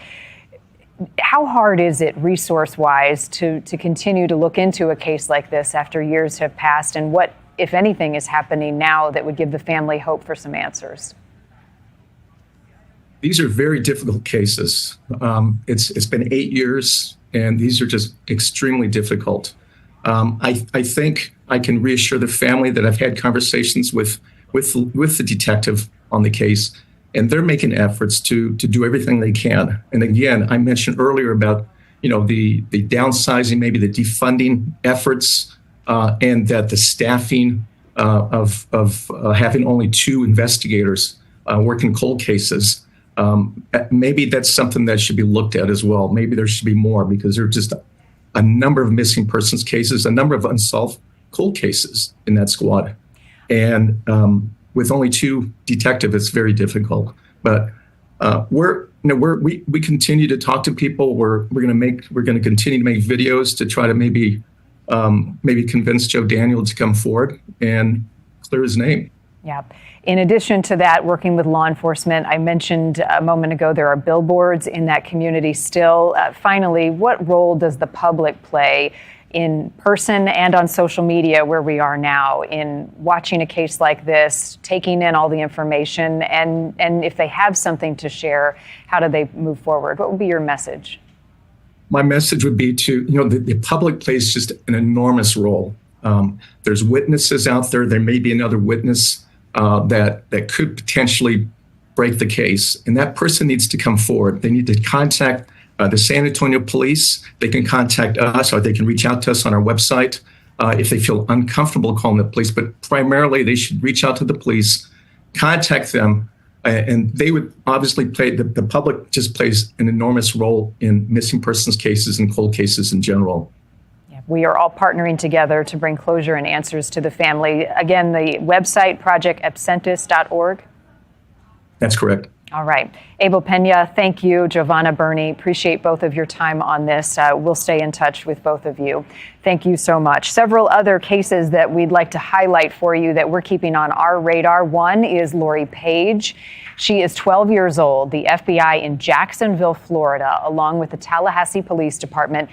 how hard is it resource-wise to continue to look into a case like this after years have passed, and what, if anything, is happening now that would give the family hope for some answers? These are very difficult cases. It's been 8 years, and these are just extremely difficult. I think I can reassure the family that I've had conversations with the detective on the case, and they're making efforts to do everything they can. And again, I mentioned earlier about the downsizing, maybe the defunding efforts, and that the staffing of having only 2 investigators working cold cases. Maybe that's something that should be looked at as well. Maybe there should be more, because there are just a number of missing persons cases, a number of unsolved cold cases in that squad. And with only 2 detectives, it's very difficult. But we continue to talk to people. We're going to continue to make videos to try to maybe convince Joe Daniel to come forward and clear his name. Yeah. In addition to that, working with law enforcement, I mentioned a moment ago there are billboards in that community still. Finally, what role does the public play in person and on social media, where we are now, in watching a case like this, taking in all the information, and if they have something to share, how do they move forward? What would be your message? My message would be to, the public plays just an enormous role. There's witnesses out there. There may be another witness that could potentially break the case, and that person needs to come forward. They need to contact the San Antonio police. They can contact us, or they can reach out to us on our website if they feel uncomfortable calling the police. But primarily, they should reach out to the police, contact them, and they would obviously play, the public just plays an enormous role in missing persons cases and cold cases in general. We are all partnering together to bring closure and answers to the family. Again, the website, projectabsentis.org. That's correct. All right. Abel Pena, thank you. Giovanna Burney, appreciate both of your time on this. We'll stay in touch with both of you. Thank you so much. Several other cases that we'd like to highlight for you that we're keeping on our radar. One is Lori Page. She is 12 years old. The FBI in Jacksonville, Florida, along with the Tallahassee Police Department,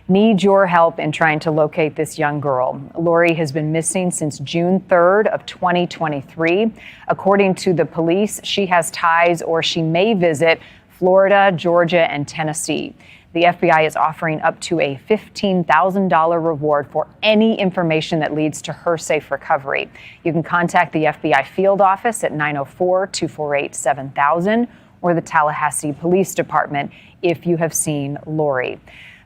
need your help in trying to locate this young girl. Lori has been missing since June 3rd of 2023. According to the police, she has ties, or she may visit, Florida, Georgia, and Tennessee. The FBI is offering up to a $15,000 reward for any information that leads to her safe recovery. You can contact the FBI field office at 904-248-7000 or the Tallahassee Police Department if you have seen Lori.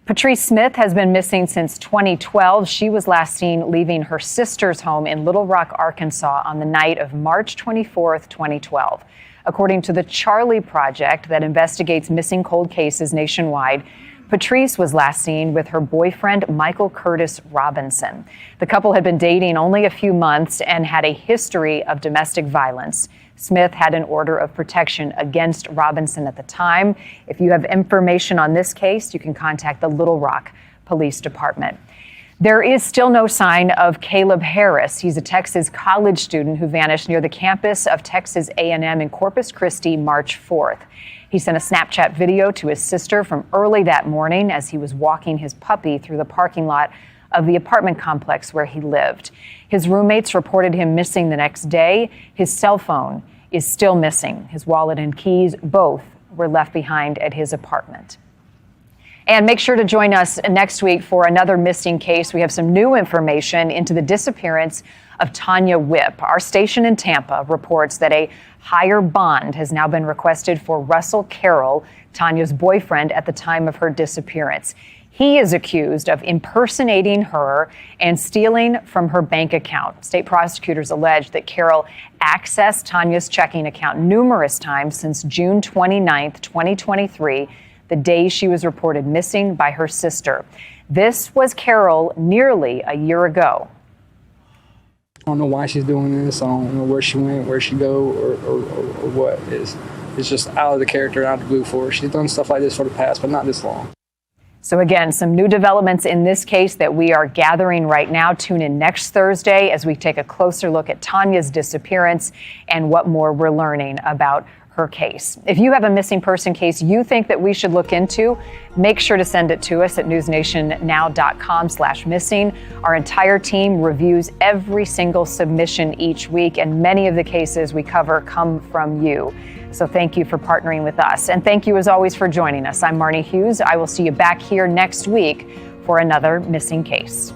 Patrice Smith has been missing since 2012. She was last seen leaving her sister's home in Little Rock, Arkansas on the night of March 24th, 2012. According to the Charlie Project that investigates missing cold cases nationwide, Patrice was last seen with her boyfriend, Michael Curtis Robinson. The couple had been dating only a few months and had a history of domestic violence. Smith had an order of protection against Robinson at the time. If you have information on this case, you can contact the Little Rock Police Department. There is still no sign of Caleb Harris. He's a Texas college student who vanished near the campus of Texas A&M in Corpus Christi March 4th. He sent a Snapchat video to his sister from early that morning as he was walking his puppy through the parking lot of the apartment complex where he lived. His roommates reported him missing the next day. His cell phone is still missing. His wallet and keys, both were left behind at his apartment. And make sure to join us next week for another missing case. We have some new information into the disappearance of Tanya Whipp. Our station in Tampa reports that a higher bond has now been requested for Russell Carroll, Tanya's boyfriend at the time of her disappearance. He is accused of impersonating her and stealing from her bank account. State prosecutors allege that Carroll accessed Tanya's checking account numerous times since June 29th, 2023, the day she was reported missing by her sister. This was Carroll nearly a year ago. I don't know why she's doing this. I don't know where she went, where she go, or what. It's just out of the character, out of the blue for her. She's done stuff like this for the past, but not this long. So again, some new developments in this case that we are gathering right now. Tune in next Thursday as we take a closer look at Tanya's disappearance and what more we're learning about her case. If you have a missing person case you think that we should look into, make sure to send it to us at newsnationnow.com/missing. Our entire team reviews every single submission each week, and many of the cases we cover come from you. So thank you for partnering with us. And thank you as always for joining us. I'm Marnie Hughes. I will see you back here next week for another missing case.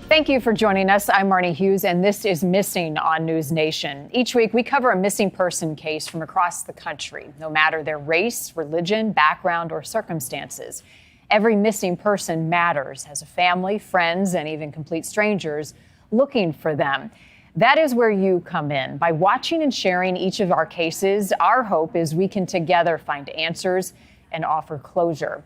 Thank you for joining us. I'm Marnie Hughes, and this is Missing on NewsNation. Each week, we cover a missing person case from across the country, no matter their race, religion, background, or circumstances. Every missing person matters as a family, friends, and even complete strangers looking for them. That is where you come in. By watching and sharing each of our cases, our hope is we can together find answers and offer closure.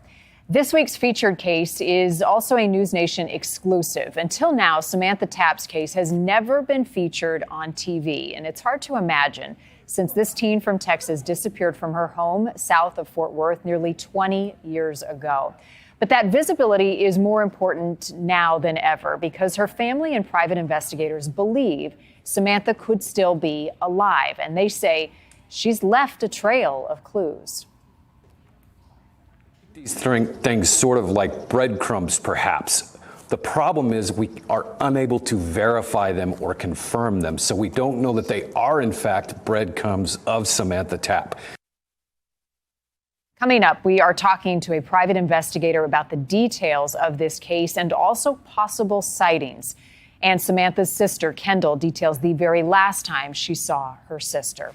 This week's featured case is also a NewsNation exclusive. Until now, Samantha Tapp's case has never been featured on TV, and it's hard to imagine since this teen from Texas disappeared from her home south of Fort Worth nearly 20 years ago. But that visibility is more important now than ever because her family and private investigators believe Samantha could still be alive, and they say she's left a trail of clues. These things sort of like breadcrumbs, perhaps. The problem is we are unable to verify them or confirm them, so we don't know that they are, in fact, breadcrumbs of Samantha Tapp. Coming up, we are talking to a private investigator about the details of this case and also possible sightings. And Samantha's sister, Kendall, details the very last time she saw her sister.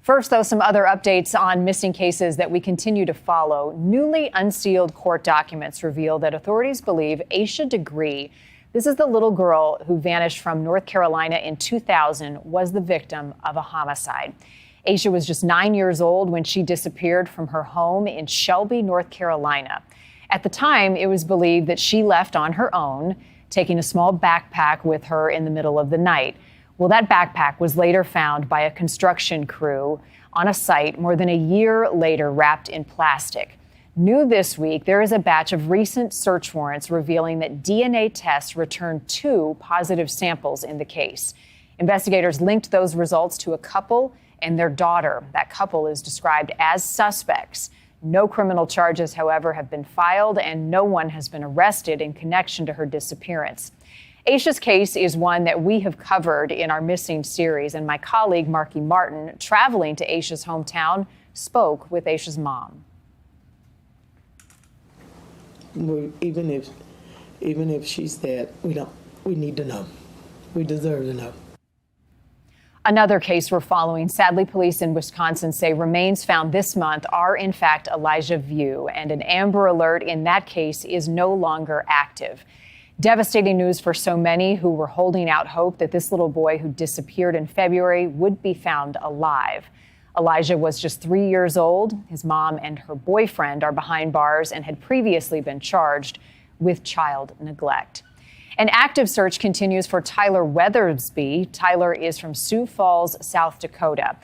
First, though, some other updates on missing cases that we continue to follow. Newly unsealed court documents reveal that authorities believe Aisha Degree, this is the little girl who vanished from North Carolina in 2000, was the victim of a homicide. Aisha was just 9 years old when she disappeared from her home in Shelby, North Carolina. At the time, it was believed that she left on her own, taking a small backpack with her in the middle of the night. Well, that backpack was later found by a construction crew on a site more than a year later, wrapped in plastic. New this week, there is a batch of recent search warrants revealing that DNA tests returned 2 positive samples in the case. Investigators linked those results to a couple and their daughter. That couple is described as suspects. No criminal charges, however, have been filed, and no one has been arrested in connection to her disappearance. Aisha's case is one that we have covered in our Missing series, and my colleague, Marky Martin, traveling to Aisha's hometown, spoke with Aisha's mom. Even if she's dead, we need to know. We deserve to know. Another case we're following, sadly, police in Wisconsin say remains found this month are in fact Elijah View, and an Amber Alert in that case is no longer active. Devastating news for so many who were holding out hope that this little boy who disappeared in February would be found alive. Elijah was just 3 years old. His mom and her boyfriend are behind bars and had previously been charged with child neglect. An active search continues for Tyler Weathersby. Tyler is from Sioux Falls, South Dakota.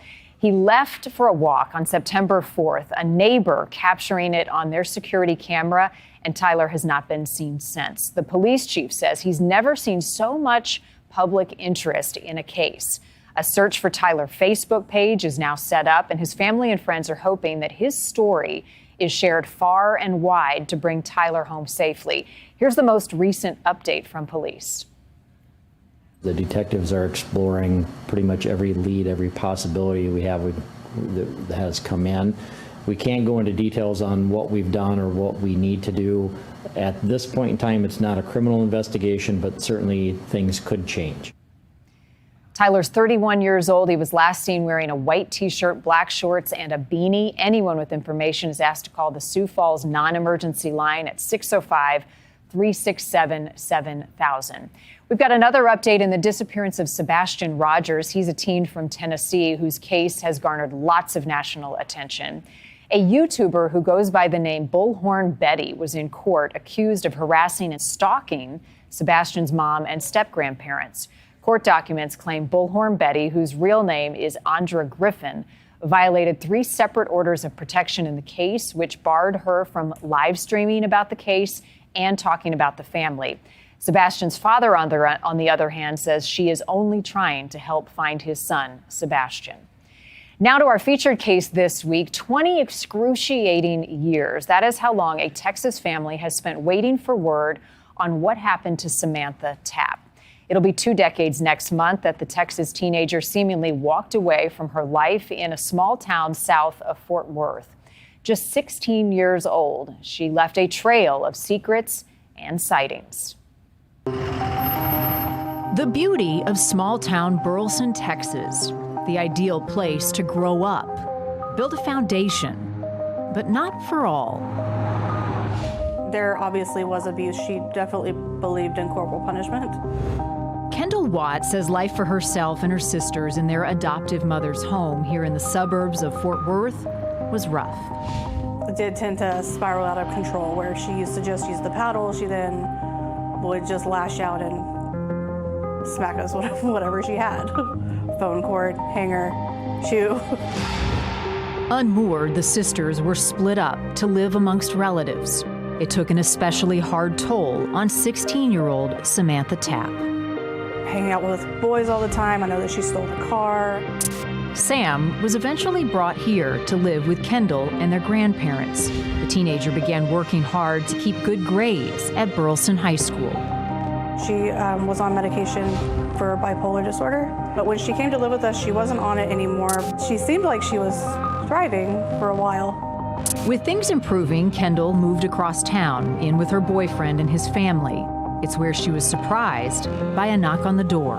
He left for a walk on September 4th, a neighbor capturing it on their security camera, and Tyler has not been seen since. The police chief says he's never seen so much public interest in a case. A search for Tyler Facebook page is now set up, and his family and friends are hoping that his story is shared far and wide to bring Tyler home safely. Here's the most recent update from police. The detectives are exploring pretty much every lead, every possibility we have that has come in. We can't go into details on what we've done or what we need to do. At this point in time, it's not a criminal investigation, but certainly things could change. Tyler's 31 years old. He was last seen wearing a white T-shirt, black shorts, and a beanie. Anyone with information is asked to call the Sioux Falls non-emergency line at 605-367-7000. We've got another update in the disappearance of Sebastian Rogers. He's a teen from Tennessee whose case has garnered lots of national attention. A YouTuber who goes by the name Bullhorn Betty was in court accused of harassing and stalking Sebastian's mom and step-grandparents. Court documents claim Bullhorn Betty, whose real name is Andra Griffin, violated 3 separate orders of protection in the case, which barred her from live streaming about the case and talking about the family. Sebastian's father, on the other hand, says she is only trying to help find his son, Sebastian. Now to our featured case this week, 20 excruciating years. That is how long a Texas family has spent waiting for word on what happened to Samantha Tapp. It'll be 2 decades next month that the Texas teenager seemingly walked away from her life in a small town south of Fort Worth. Just 16 years old, she left a trail of secrets and sightings. The beauty of small-town Burleson, Texas. The ideal place to grow up, build a foundation, but not for all. There obviously was abuse. She definitely believed in corporal punishment. Kendall Watt says life for herself and her sisters in their adoptive mother's home here in the suburbs of Fort Worth was rough. It did tend to spiral out of control, where she used to just use the paddle. She then would just lash out and smack us with whatever she had. Phone cord, hanger, shoe. Unmoored, the sisters were split up to live amongst relatives. It took an especially hard toll on 16-year-old Samantha Tapp. Hanging out with boys all the time. I know that she stole the car. Sam was eventually brought here to live with Kendall and their grandparents. The teenager began working hard to keep good grades at Burleson High School. She was on medication for bipolar disorder, but when she came to live with us, she wasn't on it anymore. She seemed like she was thriving for a while. With things improving, Kendall moved across town, in with her boyfriend and his family. It's where she was surprised by a knock on the door.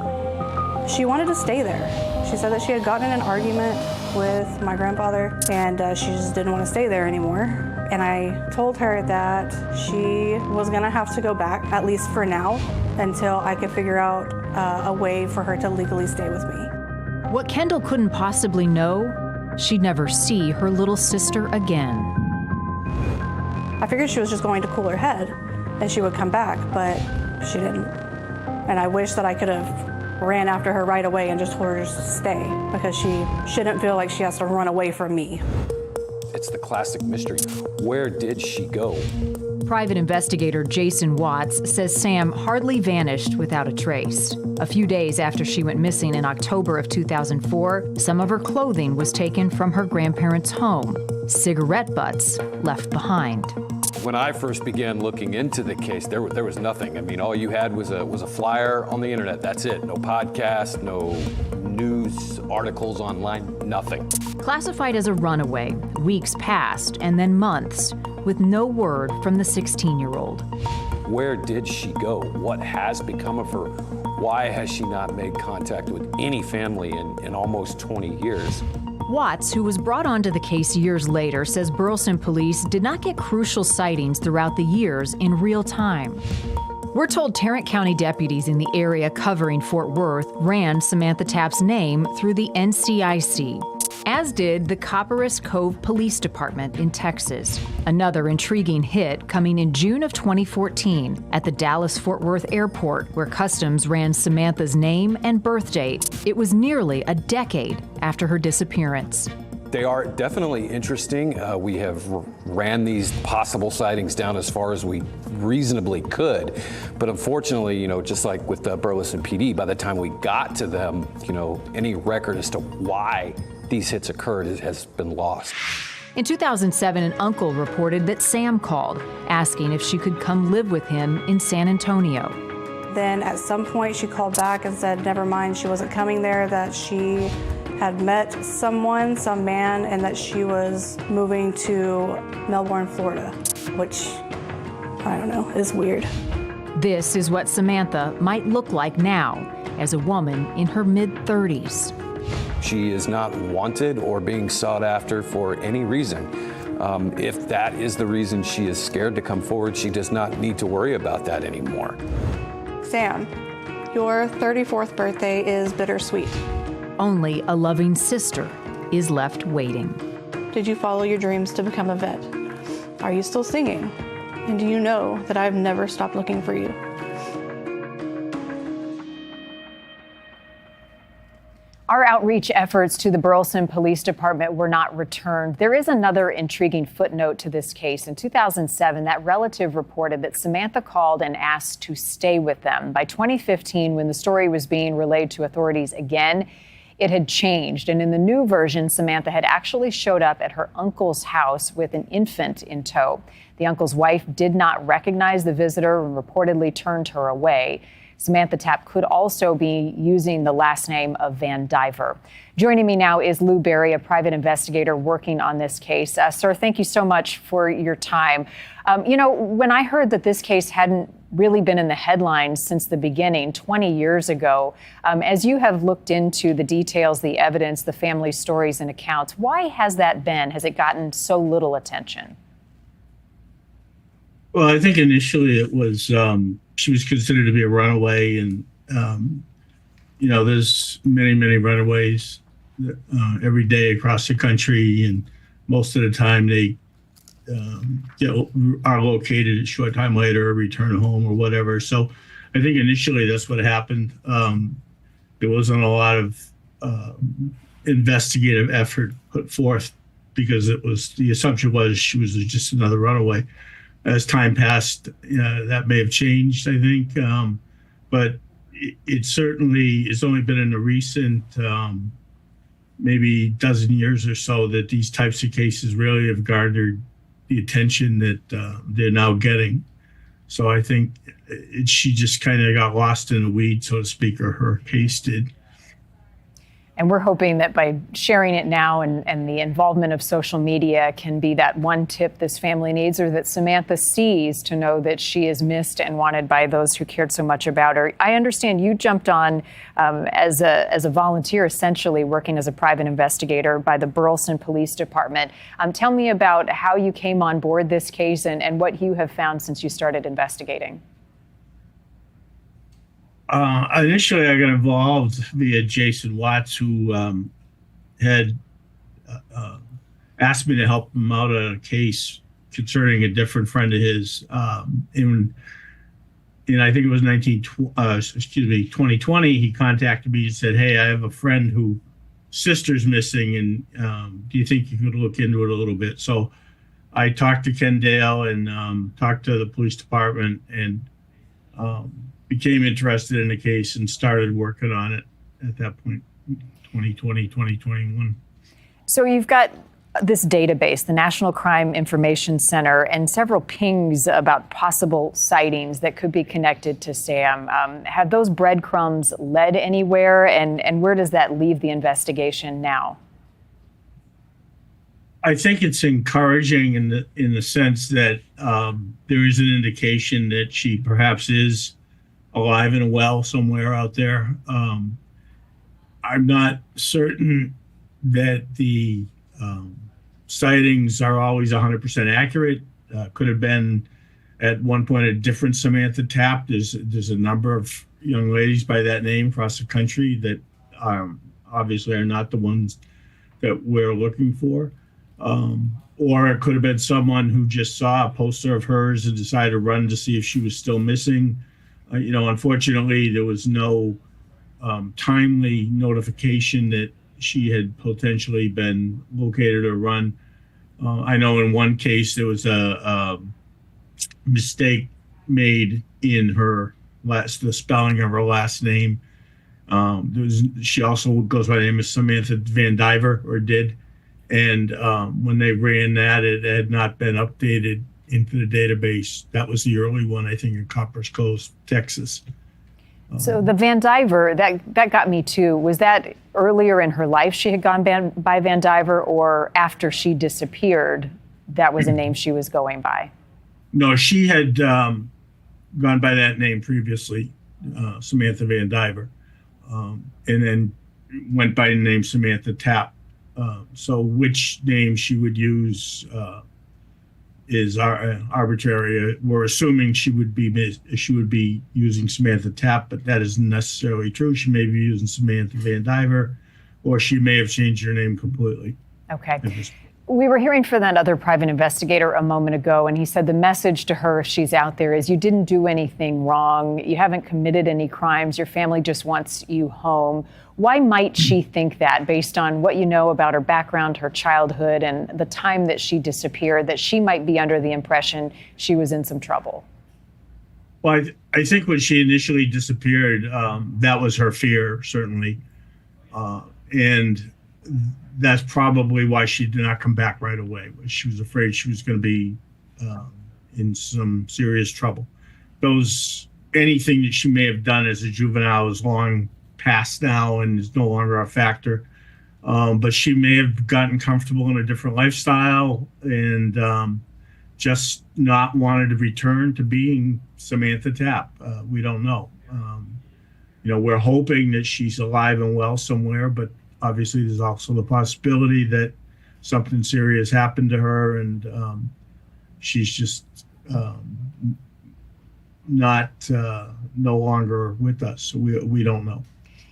She wanted to stay there. She said that she had gotten in an argument with my grandfather, and she just didn't want to stay there anymore. And I told her that she was gonna have to go back, at least for now, until I could figure out a way for her to legally stay with me. What Kendall couldn't possibly know, she'd never see her little sister again. I figured she was just going to cool her head and she would come back, but she didn't. And I wish that I could have ran after her right away and just told her to stay, because she shouldn't feel like she has to run away from me. It's the classic mystery. Where did she go? Private investigator Jason Watts says Sam hardly vanished without a trace. A few days after she went missing in October of 2004, some of her clothing was taken from her grandparents' home. Cigarette butts left behind. When I first began looking into the case, there was nothing. I mean, all you had was a flyer on the internet. That's it. No podcast, no news articles online, nothing. Classified as a runaway, weeks passed and then months with no word from the 16-year-old. Where did she go? What has become of her? Why has she not made contact with any family in almost 20 years? Watts, who was brought onto the case years later, says Burleson police did not get crucial sightings throughout the years in real time. We're told Tarrant County deputies in the area covering Fort Worth ran Samantha Tapp's name through the NCIC. as did the Copperas Cove Police Department in Texas. Another intriguing hit coming in June of 2014 at the Dallas-Fort Worth Airport, where Customs ran Samantha's name and birth date. It was nearly a decade after her disappearance. They are definitely interesting. We have ran these possible sightings down as far as we reasonably could. But unfortunately, just like with the Burleson PD, by the time we got to them, any record as to why these hits occurred has been lost. In 2007, an uncle reported that Sam called, asking if she could come live with him in San Antonio. Then at some point she called back and said never mind, she wasn't coming there, that she had met some man, and that she was moving to Melbourne, Florida, which, I don't know, is weird. This is what Samantha might look like now, as a woman in her mid-30s. She is not wanted or being sought after for any reason. If that is the reason she is scared to come forward, she does not need to worry about that anymore. Sam, your 34th birthday is bittersweet. Only a loving sister is left waiting. Did you follow your dreams to become a vet? Are you still singing? And do you know that I've never stopped looking for you? Our outreach efforts to the Burleson Police Department were not returned. There is another intriguing footnote to this case. In 2007, that relative reported that Samantha called and asked to stay with them. By 2015, when the story was being relayed to authorities again, it had changed. And in the new version, Samantha had actually showed up at her uncle's house with an infant in tow. The uncle's wife did not recognize the visitor and reportedly turned her away. Samantha Tapp could also be using the last name of Van Diver. Joining me now is Lou Berry, a private investigator working on this case. Sir, thank you so much for your time. When I heard that this case hadn't really been in the headlines since the beginning, 20 years ago, as you have looked into the details, the evidence, the family stories and accounts, why has that been? Has it gotten so little attention? Well, I think initially it was, she was considered to be a runaway, and, there's many runaways every day across the country, and most of the time they are located a short time later or return home or whatever. So I think initially that's what happened. There wasn't a lot of investigative effort put forth because the assumption was she was just another runaway. As time passed, that may have changed, I think. But it certainly has only been in the recent maybe dozen years or so that these types of cases really have garnered the attention that they're now getting. So I think she just kind of got lost in the weeds, so to speak, or her case did. And we're hoping that by sharing it now and the involvement of social media can be that one tip this family needs, or that Samantha sees, to know that she is missed and wanted by those who cared so much about her. I understand you jumped on as a volunteer, essentially working as a private investigator by the Burleson Police Department. Tell me about how you came on board this case and what you have found since you started investigating. Initially, I got involved via Jason Watts, who had asked me to help him out on a case concerning a different friend of his. In I think it was 2020, he contacted me and said, "Hey, I have a friend whose sister's missing, and do you think you could look into it a little bit?" So I talked to Ken Dale and talked to the police department, and became interested in the case and started working on it at that point, 2020, 2021. So you've got this database, the National Crime Information Center, and several pings about possible sightings that could be connected to Sam. Have those breadcrumbs led anywhere, and where does that leave the investigation now? I think it's encouraging in the sense that there is an indication that she perhaps is alive and well somewhere out there. I'm not certain that the sightings are always 100% accurate. Could have been at one point a different Samantha Tapp. There's a number of young ladies by that name across the country that obviously are not the ones that we're looking for. Or it could have been someone who just saw a poster of hers and decided to run to see if she was still missing. Unfortunately, there was no timely notification that she had potentially been located or run. I know in one case there was a mistake made in the spelling of her last name. She also goes by the name of Samantha Van Diver, or did. And when they ran that, it had not been updated into the database. That was the early one, I think, in Coppers Cove, Texas. So the Van Diver, that got me too. Was that earlier in her life she had gone by Van Diver, or after she disappeared, that was a name she was going by? No, she had gone by that name previously, Samantha Van Diver, and then went by the name Samantha Tapp. So which name she would use is arbitrary. We're assuming she would be using Samantha Tapp, but that isn't necessarily true. She may be using Samantha Van Diver, or she may have changed her name completely. Okay. We were hearing from that other private investigator a moment ago, and he said the message to her if she's out there is, you didn't do anything wrong. You haven't committed any crimes. Your family just wants you home. Why might she think that, based on what you know about her background, her childhood, and the time that she disappeared, that she might be under the impression she was in some trouble? Well, I think when she initially disappeared, that was her fear, certainly. And that's probably why she did not come back right away. She was afraid she was going to be in some serious trouble. Anything that she may have done as a juvenile is long past now and is no longer a factor. But she may have gotten comfortable in a different lifestyle and just not wanted to return to being Samantha Tapp. We don't know. We're hoping that she's alive and well somewhere, but obviously there's also the possibility that something serious happened to her and she's just no longer with us. So we don't know.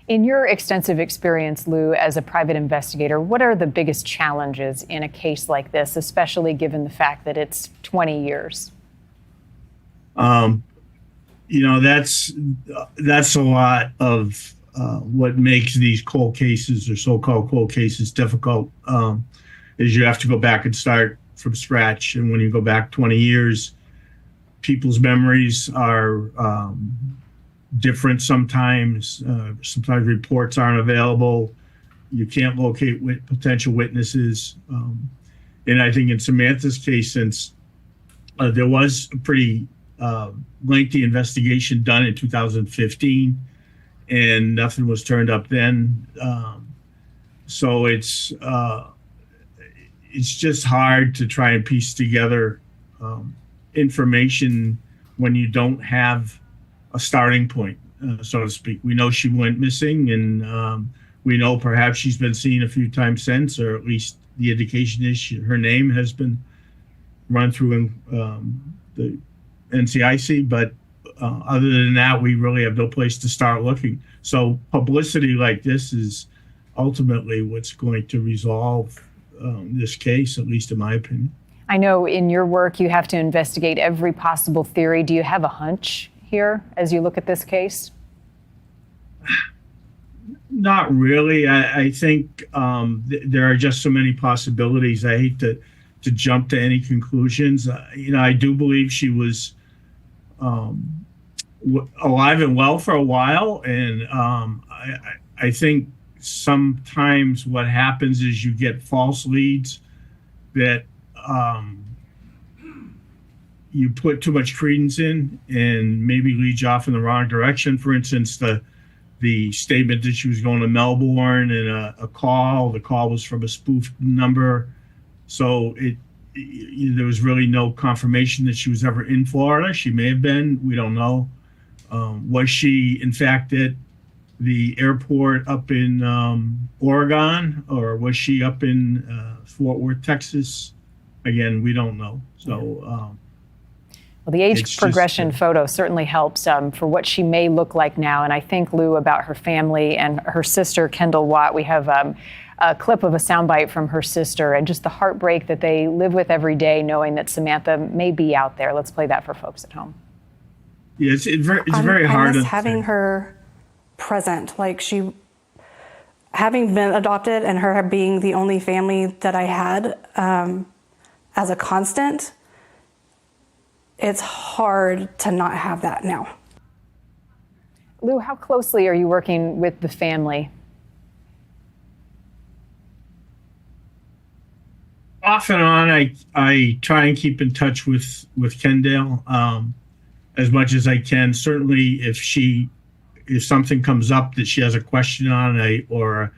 In your extensive experience, Lou, as a private investigator, what are the biggest challenges in a case like this, especially given the fact that it's 20 years? That's a lot of what makes these cold cases or so-called cold cases difficult, is you have to go back and start from scratch. And when you go back 20 years, people's memories are different sometimes. Sometimes reports aren't available. You can't locate potential witnesses. And I think in Samantha's case, since there was a pretty lengthy investigation done in 2015, and nothing was turned up then. So it's just hard to try and piece together information when you don't have a starting point, so to speak. We know she went missing, and we know perhaps she's been seen a few times since, or at least the indication is her name has been run through in the NCIC, but other than that, we really have no place to start looking. So publicity like this is ultimately what's going to resolve this case, at least in my opinion. I know in your work you have to investigate every possible theory. Do you have a hunch here as you look at this case? Not really. I think there are just so many possibilities. I hate to jump to any conclusions. I do believe she was alive and well for a while, and I think sometimes what happens is you get false leads that you put too much credence in and maybe lead you off in the wrong direction. For instance, the statement that she was going to Melbourne and the call was from a spoofed number. So there was really no confirmation that she was ever in Florida. She may have been, we don't know. Was she in fact at the airport up in Oregon, or was she up in Fort Worth, Texas? Again, we don't know. So, well, the age progression photo certainly helps for what she may look like now. And I think, Lou, about her family and her sister, Kendall Watt, we have a clip of a soundbite from her sister and just the heartbreak that they live with every day, knowing that Samantha may be out there. Let's play that for folks at home. Yeah, it's very hard. I miss having her present, like she, having been adopted and her being the only family that I had as a constant. It's hard to not have that now. Lou, how closely are you working with the family? Off and on, I try and keep in touch with Kendall as much as I can. Certainly, if something comes up that she has a question on, or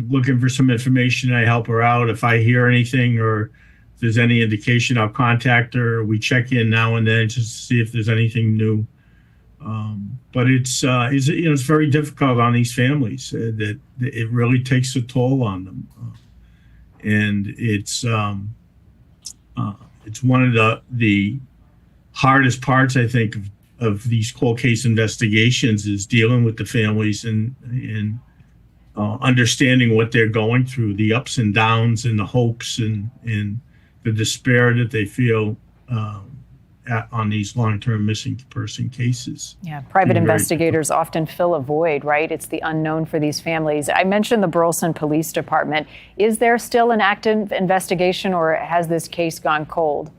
looking for some information, I help her out. If I hear anything or if there's any indication, I'll contact her. We check in now and then just to see if there's anything new. But it's very difficult on these families. That it really takes a toll on them, and it's one of the hardest parts, I think, of these cold case investigations is dealing with the families and understanding what they're going through, the ups and downs and the hopes and the despair that they feel on these long-term missing person cases. Yeah, private investigators often fill a void, right? It's the unknown for these families. I mentioned the Burleson Police Department. Is there still an active investigation, or has this case gone cold?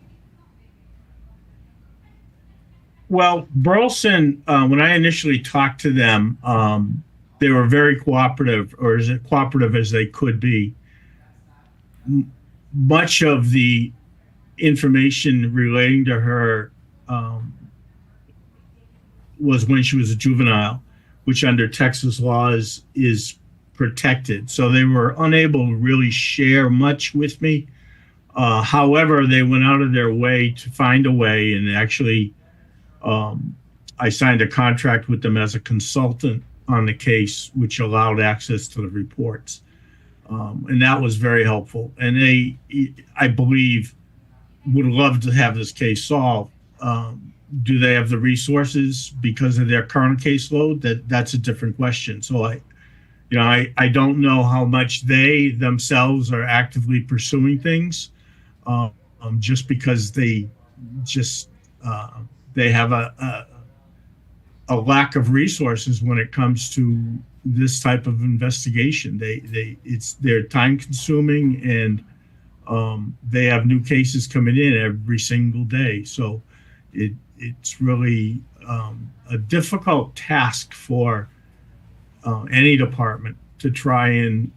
Well, Burleson, when I initially talked to them, they were very cooperative, or as cooperative as they could be. Much of the information relating to her was when she was a juvenile, which under Texas laws is protected. So they were unable to really share much with me. However, they went out of their way to find a way, and actually I signed a contract with them as a consultant on the case, which allowed access to the reports. And that was very helpful. And they, I believe, would love to have this case solved. Do they have the resources because of their current caseload? That's a different question. So I don't know how much they themselves are actively pursuing things, just because they have a lack of resources when it comes to this type of investigation. They're time consuming, and they have new cases coming in every single day. So it's really a difficult task for any department to try and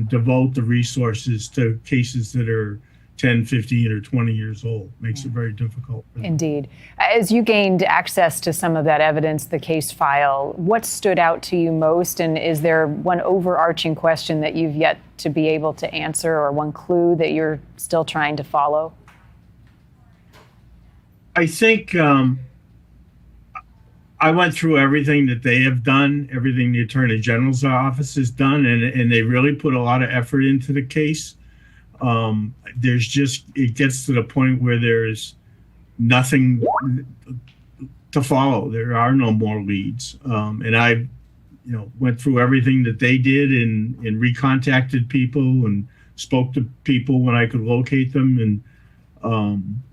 devote the resources to cases that are 10, 15, or 20 years old. Makes it very difficult. Indeed. As you gained access to some of that evidence, the case file, what stood out to you most? And is there one overarching question that you've yet to be able to answer, or one clue that you're still trying to follow? I think I went through everything that they have done, everything the Attorney General's office has done, and they really put a lot of effort into the case. It gets to the point where there's nothing to follow. There are no more leads. And I, went through everything that they did and recontacted people and spoke to people when I could locate them. And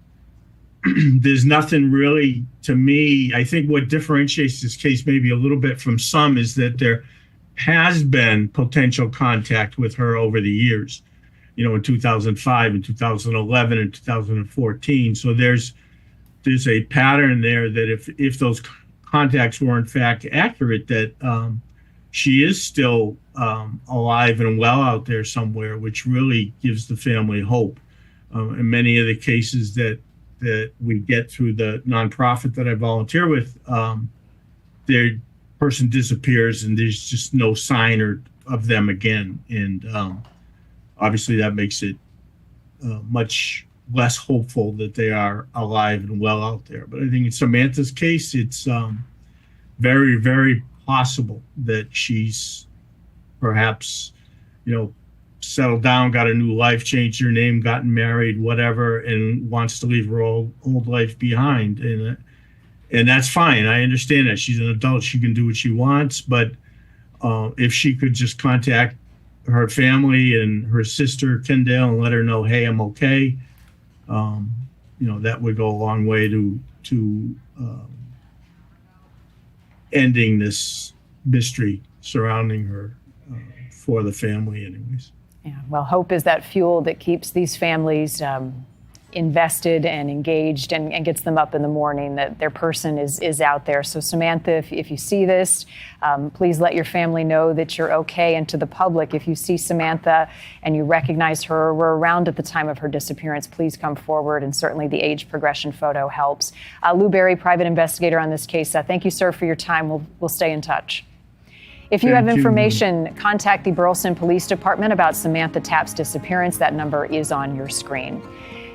there's nothing really, to me. I think what differentiates this case maybe a little bit from some is that there has been potential contact with her over the years. In 2005 and 2011 and 2014. So there's a pattern there that if those contacts were in fact accurate, that she is still alive and well out there somewhere, which really gives the family hope. In many of the cases that we get through the nonprofit that I volunteer with, their person disappears and there's just no sign of them again. And obviously, that makes it much less hopeful that they are alive and well out there. But I think in Samantha's case, it's very, very possible that she's perhaps, settled down, got a new life, changed her name, gotten married, whatever, and wants to leave her old life behind. And that's fine. I understand that. She's an adult. She can do what she wants. But if she could just contact her family and her sister Kendall and let her know, hey, I'm okay. That would go a long way to ending this mystery surrounding her for the family anyways. Yeah, well, hope is that fuel that keeps these families invested and engaged and gets them up in the morning, that their person is out there. So Samantha, if you see this, please let your family know that you're okay. And to the public, if you see Samantha and you recognize her, were around at the time of her disappearance, please come forward. And certainly the age progression photo helps. Lou Berry, private investigator on this case. Thank you, sir, for your time. We'll stay in touch. If you have information, contact the Burleson Police Department about Samantha Tapp's disappearance. That number is on your screen.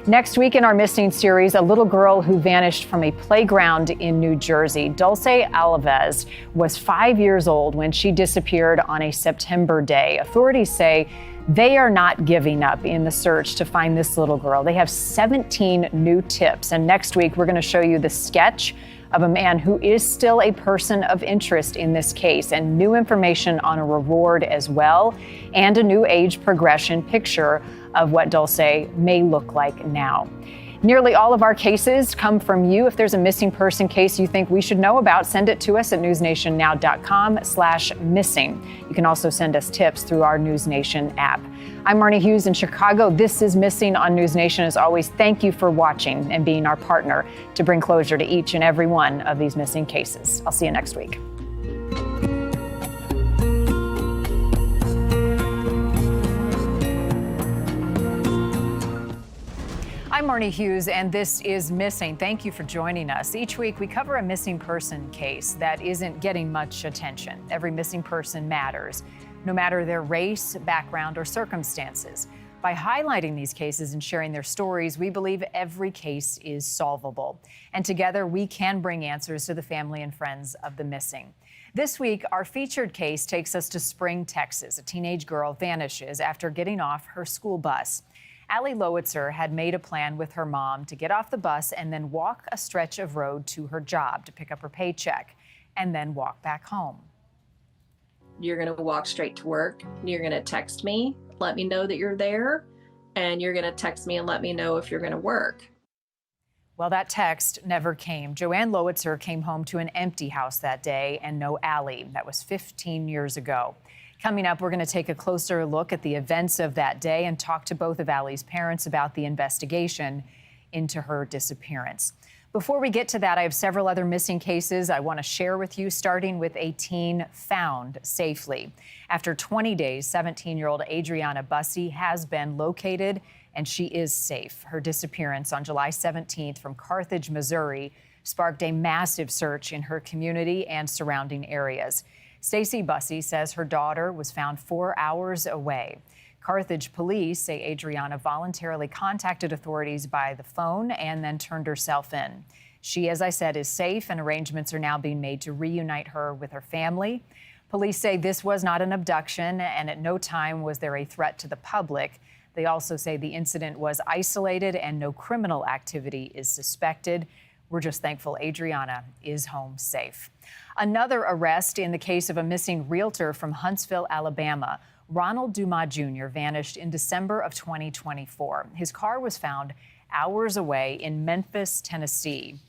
Next week in our Missing series, a little girl who vanished from a playground in New Jersey. Dulce Alves was 5 years old when she disappeared on a September day. Authorities say they are not giving up in the search to find this little girl. They have 17 new tips. And next week, we're going to show you the sketch of a man who is still a person of interest in this case, and new information on a reward as well, and a new age progression picture of what Dulce may look like now. Nearly all of our cases come from you. If there's a missing person case you think we should know about, send it to us at newsnationnow.com/missing. You can also send us tips through our NewsNation app. I'm Marnie Hughes in Chicago. This is Missing on NewsNation. As always, thank you for watching and being our partner to bring closure to each and every one of these missing cases. I'll see you next week. I'm Marnie Hughes, and this is Missing. Thank you for joining us. Each week, we cover a missing person case that isn't getting much attention. Every missing person matters, no matter their race, background, or circumstances. By highlighting these cases and sharing their stories, we believe every case is solvable. And together, we can bring answers to the family and friends of the missing. This week, our featured case takes us to Spring, Texas. A teenage girl vanishes after getting off her school bus. Allie Lowitzer had made a plan with her mom to get off the bus and then walk a stretch of road to her job to pick up her paycheck and then walk back home. You're going to walk straight to work. You're going to text me, let me know that you're there, and you're going to text me and let me know if you're going to work. Well, that text never came. Joanne Lowitzer came home to an empty house that day and no Allie. That was 15 years ago. Coming up, we're going to take a closer look at the events of that day and talk to both of Allie's parents about the investigation into her disappearance. Before we get to that, I have several other missing cases I want to share with you, starting with a teen found safely. After 20 days, 17-year-old Adriana Bussey has been located, and she is safe. Her disappearance on July 17th from Carthage, Missouri, sparked a massive search in her community and surrounding areas. Stacy Bussey says her daughter was found 4 hours away. Carthage police say Adriana voluntarily contacted authorities by the phone and then turned herself in. She, as I said, is safe, and arrangements are now being made to reunite her with her family. Police say this was not an abduction, and at no time was there a threat to the public. They also say the incident was isolated and no criminal activity is suspected. We're just thankful Adriana is home safe. Another arrest in the case of a missing realtor from Huntsville, Alabama. Ronald Dumas Jr. vanished in December of 2024. His car was found hours away in Memphis, Tennessee.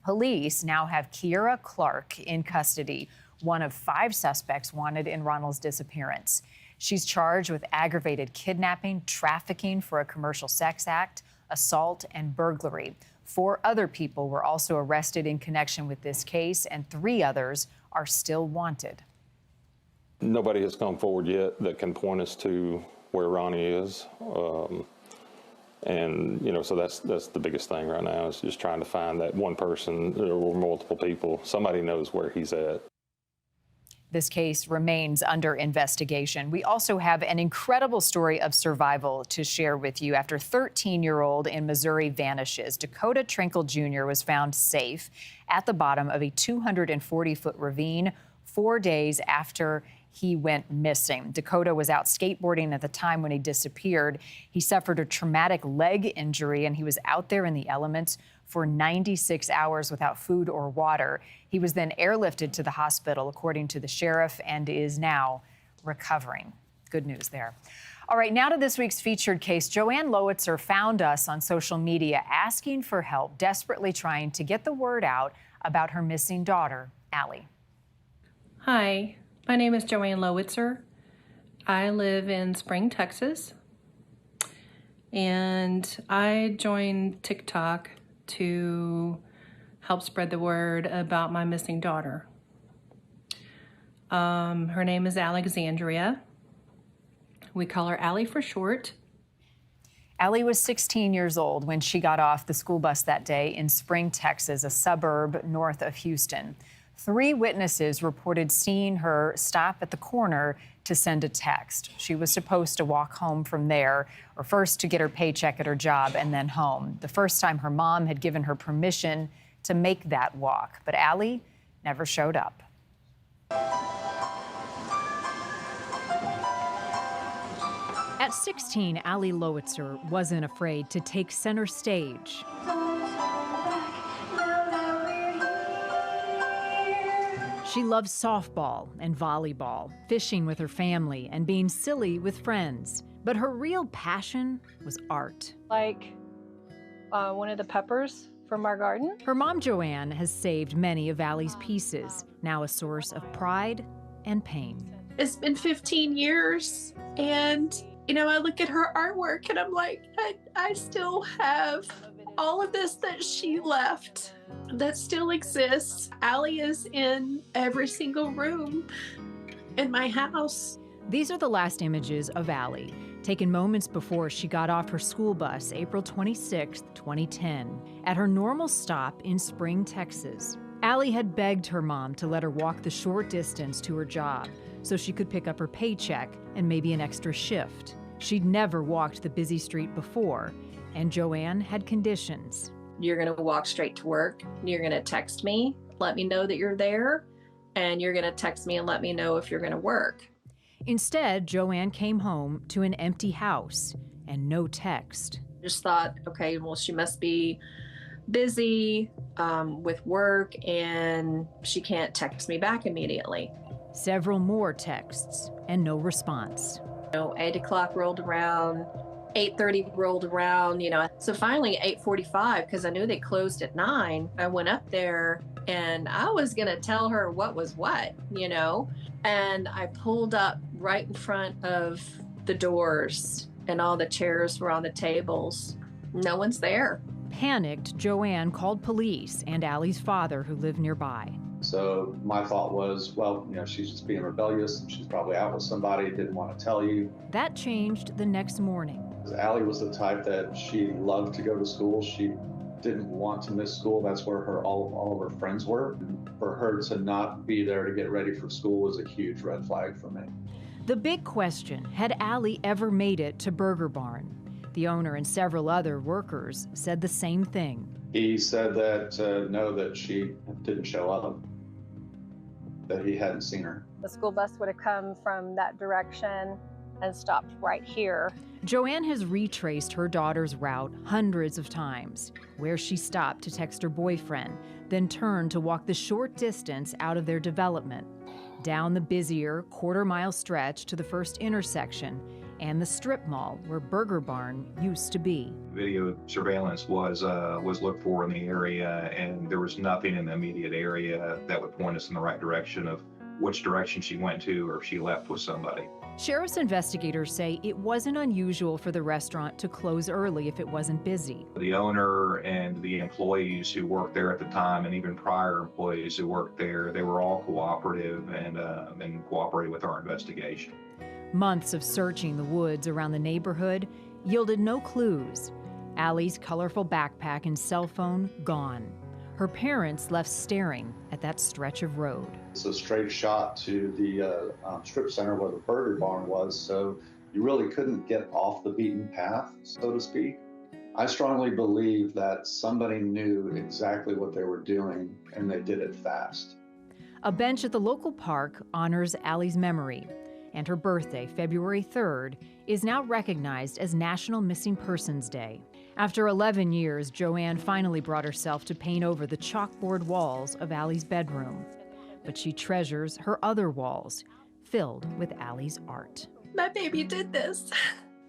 Police now have Kiera Clark in custody, one of 5 suspects wanted in Ronald's disappearance. She's charged with aggravated kidnapping, trafficking for a commercial sex act, assault, and burglary. 4 other people were also arrested in connection with this case, and 3 others are still wanted. Nobody has come forward yet that can point us to where Ronnie is. So that's the biggest thing right now, is just trying to find that one person or multiple people. Somebody knows where he's at. This case remains under investigation. We also have an incredible story of survival to share with you after 13-year-old in Missouri vanishes. Dakota Trinkle Jr. was found safe at the bottom of a 240-foot ravine 4 days after he went missing. Dakota was out skateboarding at the time when he disappeared. He suffered a traumatic leg injury, and he was out there in the elements for 96 hours without food or water. He was then airlifted to the hospital, according to the sheriff, and is now recovering. Good news there. All right, now to this week's featured case. Joanne Lowitzer found us on social media asking for help, desperately trying to get the word out about her missing daughter, Allie. Hi, my name is Joanne Lowitzer. I live in Spring, Texas, and I joined TikTok to help spread the word about my missing daughter. Her name is Alexandria. We call her Allie for short. Allie was 16 years old when she got off the school bus that day in Spring, Texas, a suburb north of Houston. 3 witnesses reported seeing her stop at the corner to send a text. She was supposed to walk home from there, or first to get her paycheck at her job and then home. The first time her mom had given her permission to make that walk, but Allie never showed up. At 16, Allie Lowitzer wasn't afraid to take center stage. She loved softball and volleyball, fishing with her family, and being silly with friends. But her real passion was art. Like one of the peppers from our garden. Her mom, Joanne, has saved many of Allie's pieces, now a source of pride and pain. It's been 15 years, and I look at her artwork and I'm like, I still have all of this that she left that still exists. Allie is in every single room in my house. These are the last images of Allie, taken moments before she got off her school bus April 26, 2010, at her normal stop in Spring, Texas. Allie had begged her mom to let her walk the short distance to her job so she could pick up her paycheck and maybe an extra shift. She'd never walked the busy street before, and Joanne had conditions. You're going to walk straight to work. You're going to text me, let me know that you're there, and you're going to text me and let me know if you're going to work. Instead, Joanne came home to an empty house and no text. Just thought, okay, well, she must be busy with work and she can't text me back immediately. Several more texts and no response. 8 o'clock rolled around, 8:30 rolled around, So finally 8:45, because I knew they closed at 9, I went up there and I was going to tell her what was what, And I pulled up right in front of the doors and all the chairs were on the tables. No one's there. Panicked, Joanne called police and Allie's father, who lived nearby. So my thought was, well, she's just being rebellious and she's probably out with somebody, didn't want to tell you. That changed the next morning. Allie was the type that she loved to go to school. She didn't want to miss school. That's where all of her friends were. For her to not be there to get ready for school was a huge red flag for me. The big question, had Allie ever made it to Burger Barn? The owner and several other workers said the same thing. He said that no, that she didn't show up, that he hadn't seen her. The school bus would have come from that direction and stopped right here. Joanne has retraced her daughter's route hundreds of times, where she stopped to text her boyfriend, then turned to walk the short distance out of their development, down the busier quarter-mile stretch to the first intersection, and the strip mall where Burger Barn used to be. Video surveillance was looked for in the area, and there was nothing in the immediate area that would point us in the right direction of which direction she went to or if she left with somebody. Sheriff's investigators say it wasn't unusual for the restaurant to close early if it wasn't busy. The owner and the employees who worked there at the time, and even prior employees who worked there, they were all cooperative and cooperated with our investigation. Months of searching the woods around the neighborhood yielded no clues. Allie's colorful backpack and cell phone gone. Her parents left staring at that stretch of road. It's a straight shot to the strip center where the Burger Barn was, so you really couldn't get off the beaten path, so to speak. I strongly believe that somebody knew exactly what they were doing, and they did it fast. A bench at the local park honors Allie's memory, and her birthday, February 3rd, is now recognized as National Missing Persons Day. After 11 years, Joanne finally brought herself to paint over the chalkboard walls of Allie's bedroom. But she treasures her other walls, filled with Allie's art. my baby did this.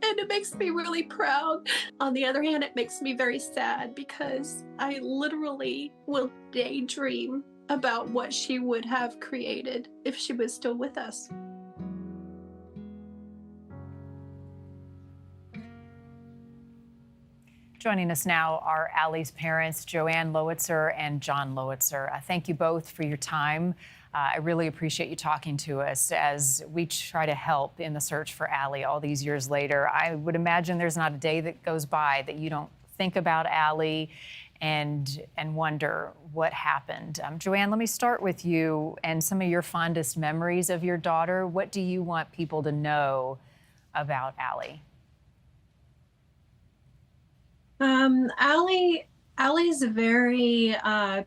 And it makes me really proud. On the other hand, it makes me very sad because I literally will daydream about what she would have created if she was still with us. Joining us now are Allie's parents, Joanne Lowitzer and John Lowitzer. Thank you both for your time. I really appreciate you talking to us as we try to help in the search for Allie all these years later. I would imagine there's not a day that goes by that you don't think about Allie and wonder what happened. Joanne, let me start with you and some of your fondest memories of your daughter. What do you want people to know about Allie? Allie's a very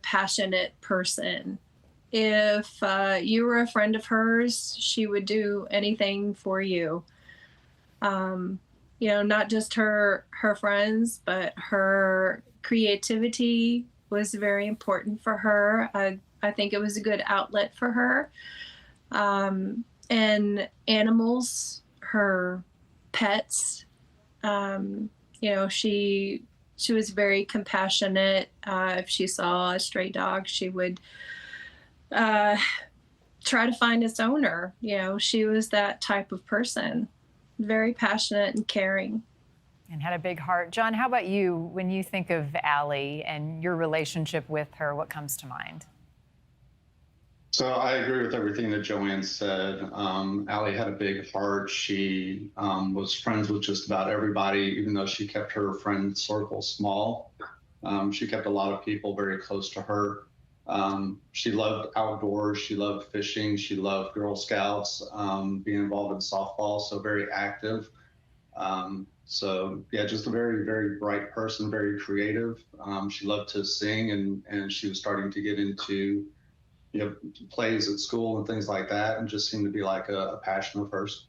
passionate person. If you were a friend of hers, she would do anything for you. Not just her friends, but her creativity was very important for her. I think it was a good outlet for her. And animals, her pets, she was very compassionate. If she saw a stray dog, she would try to find its owner. She was that type of person, very passionate and caring. And had a big heart. John, how about you? When you think of Allie and your relationship with her, what comes to mind? So I agree with everything that Joanne said. Allie had a big heart. She was friends with just about everybody, even though she kept her friend circle small. She kept a lot of people very close to her. She loved outdoors. She loved fishing. She loved Girl Scouts, being involved in softball, so very active. Just a very, very bright person, very creative. She loved to sing, and she was starting to get into plays at school and things like that, and just seemed to be like a passion of hers.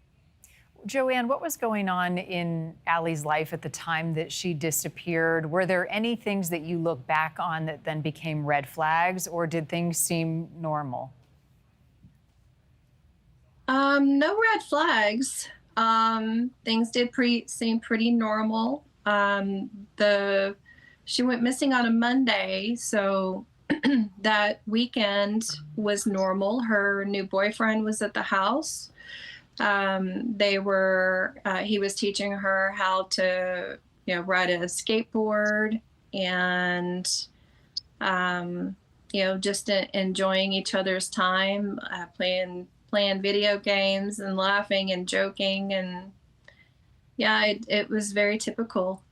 Joanne, what was going on in Allie's life at the time that she disappeared? Were there any things that you look back on that then became red flags, or did things seem normal? No red flags. Things did seem pretty normal. She went missing on a Monday, so that weekend was normal. Her new boyfriend was at the house. He was teaching her how to, ride a skateboard and, just enjoying each other's time, playing video games and laughing and joking. And it was very typical.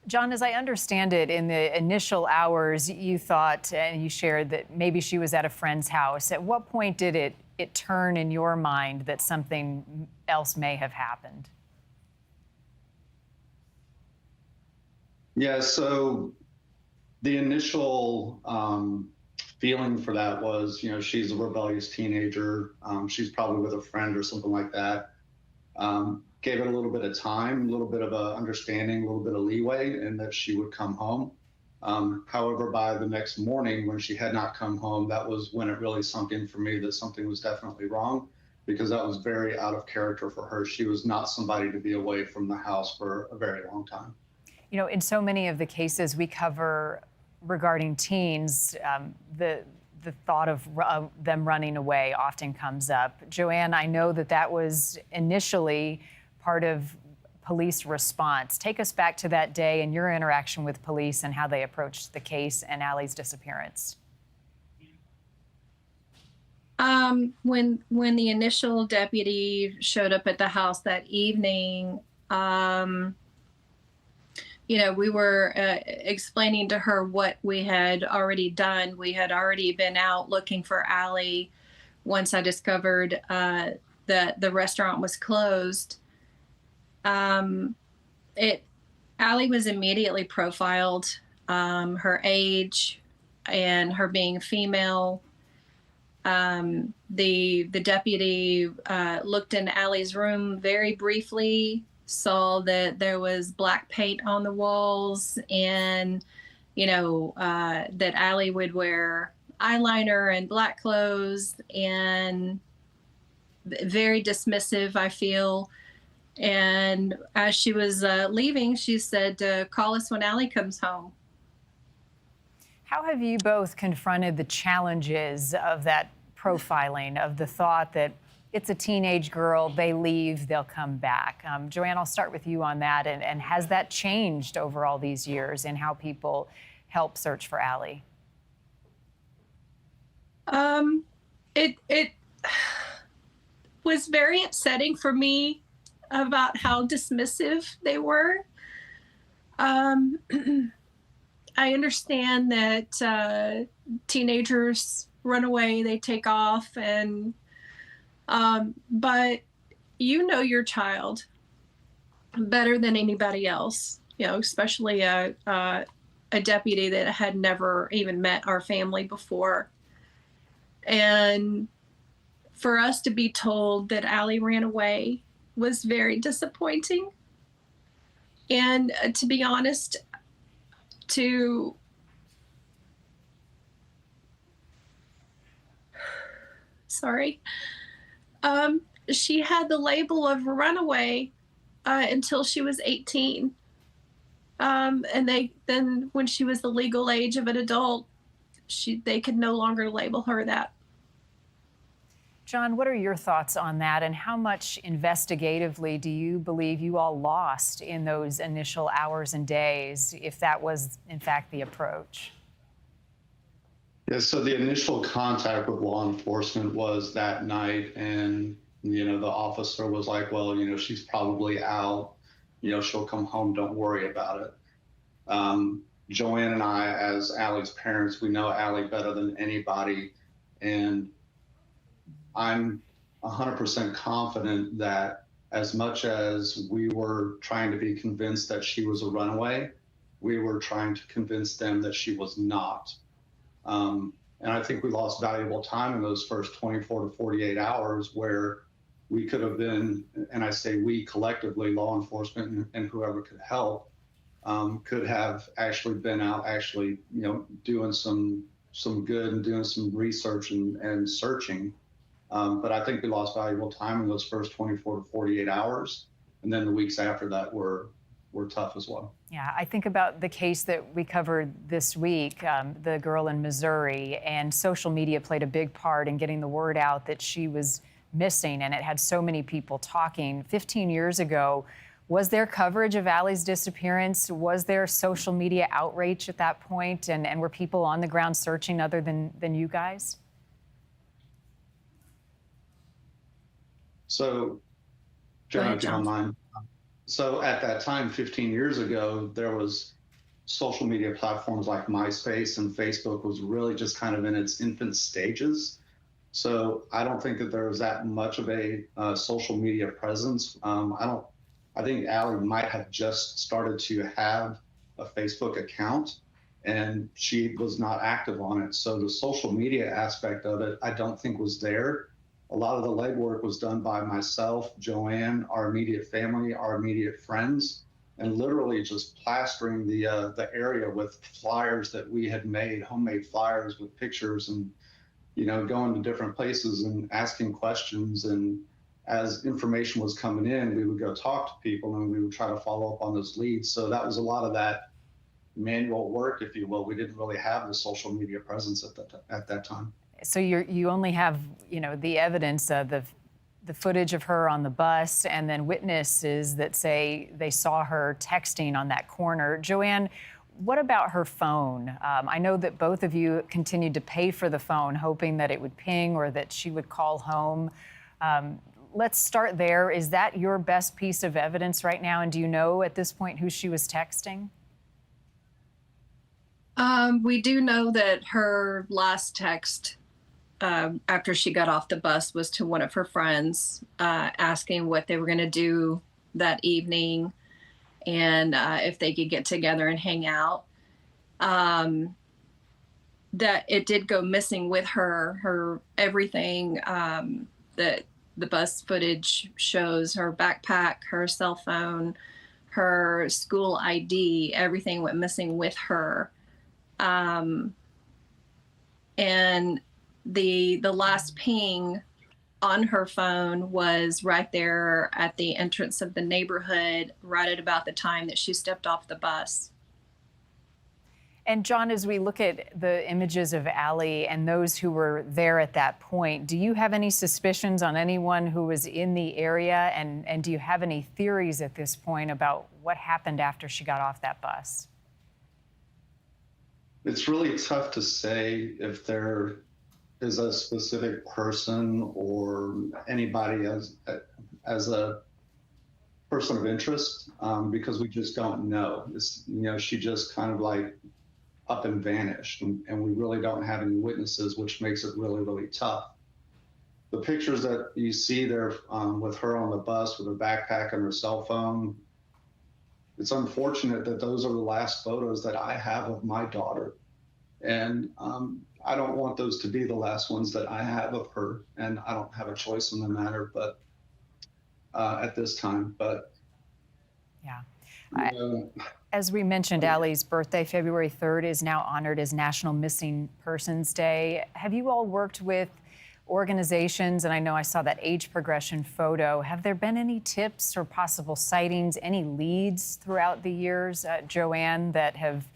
John, as I understand it, in the initial hours, you thought, and you shared that maybe she was at a friend's house. At what point did it turn in your mind that something else may have happened? Yeah, so the initial feeling for that was, she's a rebellious teenager. She's probably with a friend or something like that. Gave it a little bit of time, a little bit of a understanding, a little bit of leeway, and that she would come home. However, by the next morning, when she had not come home, that was when it really sunk in for me that something was definitely wrong, because that was very out of character for her. She was not somebody to be away from the house for a very long time. In so many of the cases we cover regarding teens, the thought of them running away often comes up. Joanne, I know that was initially part of police response. Take us back to that day and your interaction with police and how they approached the case and Allie's disappearance. When the initial deputy showed up at the house that evening, we were explaining to her what we had already done. We had already been out looking for Allie once I discovered that the restaurant was closed. Allie was immediately profiled, her age and her being female. The deputy looked in Allie's room very briefly, saw that there was black paint on the walls, and that Allie would wear eyeliner and black clothes, and very dismissive, I feel. And as she was leaving, she said, call us when Allie comes home. How have you both confronted the challenges of that profiling, of the thought that it's a teenage girl, they leave, they'll come back? Joanne, I'll start with you on that. And has that changed over all these years in how people help search for Allie? It was very upsetting for me about how dismissive they were. I understand that teenagers run away, they take off, and but you know your child better than anybody else. You know, especially a deputy that had never even met our family before. And for us to be told that Allie ran away was very disappointing. And to be honest, she had the label of a runaway until she was 18. And then when she was the legal age of an adult, they could no longer label her that. John, what are your thoughts on that, and how much investigatively do you believe you all lost in those initial hours and days, if that was, in fact, the approach? Yeah, so the initial contact with law enforcement was that night, and, the officer was like, well, she's probably out, she'll come home, don't worry about it. Joanne and I, as Allie's parents, we know Allie better than anybody, and I'm 100% confident that as much as we were trying to be convinced that she was a runaway, we were trying to convince them that she was not. And I think we lost valuable time in those first 24 to 48 hours where we could have been, and I say we collectively, law enforcement and whoever could help, could have actually been out doing some good and doing some research and searching. But I think we lost valuable time in those first 24 to 48 hours. And then the weeks after that were tough as well. Yeah, I think about the case that we covered this week, the girl in Missouri, and social media played a big part in getting the word out that she was missing, and it had so many people talking. 15 years ago, was there coverage of Allie's disappearance? Was there social media outreach at that point? And were people on the ground searching other than you guys? So, John, if you don't mind. So at that time, 15 years ago, there was social media platforms like MySpace, and Facebook was really just kind of in its infant stages. So I don't think that there was that much of a social media presence. I think Allie might have just started to have a Facebook account, and she was not active on it. So the social media aspect of it, I don't think was there. A lot of the legwork was done by myself, Joanne, our immediate family, our immediate friends, and literally just plastering the area with flyers that we had made, homemade flyers with pictures, and going to different places and asking questions. And as information was coming in, we would go talk to people and we would try to follow up on those leads. So that was a lot of that manual work, if you will. We didn't really have the social media presence at that time. So you only have, the evidence of the footage of her on the bus, and then witnesses that say they saw her texting on that corner. Joanne, what about her phone? I know that both of you continued to pay for the phone, hoping that it would ping or that she would call home. Let's start there. Is that your best piece of evidence right now? And do you know at this point who she was texting? We do know that her last text after she got off the bus was to one of her friends, asking what they were going to do that evening and if they could get together and hang out. That it did go missing with her everything. That the bus footage shows her backpack, her cell phone, her school ID, everything went missing with her. And the last ping on her phone was right there at the entrance of the neighborhood, right at about the time that she stepped off the bus. And John, as we look at the images of Allie and those who were there at that point, do you have any suspicions on anyone who was in the area? And do you have any theories at this point about what happened after she got off that bus? It's really tough to say if there is a specific person or anybody as a person of interest, because we just don't know. She just kind of like up and vanished, and we really don't have any witnesses, which makes it really, really tough. The pictures that you see there with her on the bus with her backpack and her cell phone, it's unfortunate that those are the last photos that I have of my daughter. And I don't want those to be the last ones that I have of her, and I don't have a choice in the matter, but at this time, but yeah. As we mentioned, Allie's birthday, February 3rd, is now honored as National Missing Persons Day. Have you all worked with organizations, and I know I saw that age progression photo, have there been any tips or possible sightings, any leads throughout the years, Joanne, that have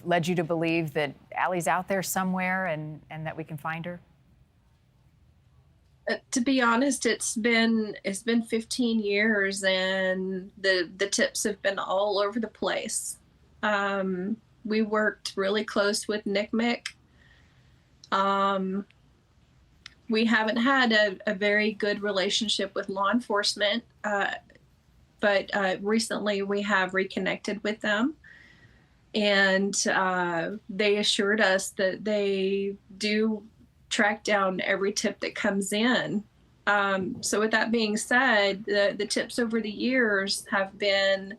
led you to believe that Allie's out there somewhere and that we can find her? To be honest, it's been 15 years, and the tips have been all over the place. We worked really close with NCMEC. We haven't had a very good relationship with law enforcement, but recently we have reconnected with them, and they assured us that they do track down every tip that comes in. So with that being said, the tips over the years have been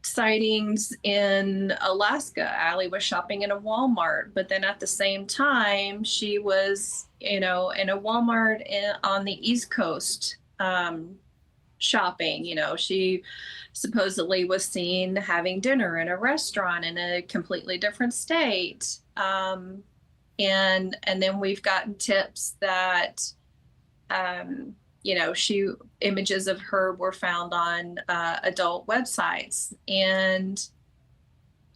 sightings in Alaska. Allie was shopping in a Walmart, but then at the same time, she was, in a Walmart on the East Coast shopping. She supposedly was seen having dinner in a restaurant in a completely different state. And then we've gotten tips that, images of her were found on adult websites, and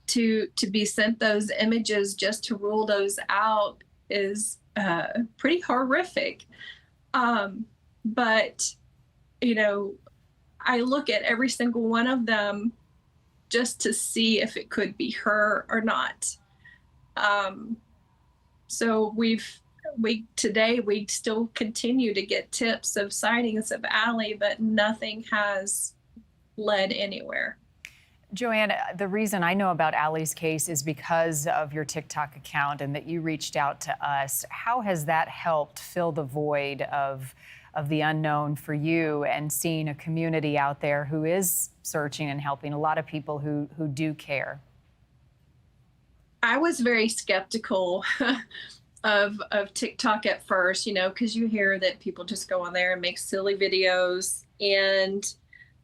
to be sent those images just to rule those out is pretty horrific. But I look at every single one of them just to see if it could be her or not. So today we still continue to get tips of sightings of Allie, but nothing has led anywhere. Joanne, the reason I know about Allie's case is because of your TikTok account and that you reached out to us. How has that helped fill the void of the unknown for you, and seeing a community out there who is searching and helping, a lot of people who do care? I was very skeptical of TikTok at first, because you hear that people just go on there and make silly videos. And,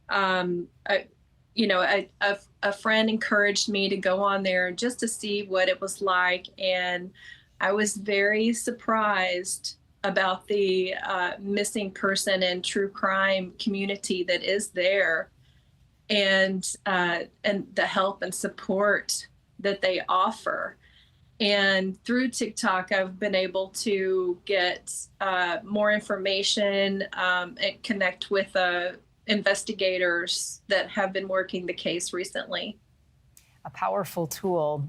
a friend encouraged me to go on there just to see what it was like. And I was very surprised about the missing person and true crime community that is there, and the help and support that they offer. And through TikTok, I've been able to get more information and connect with investigators that have been working the case recently. A powerful tool.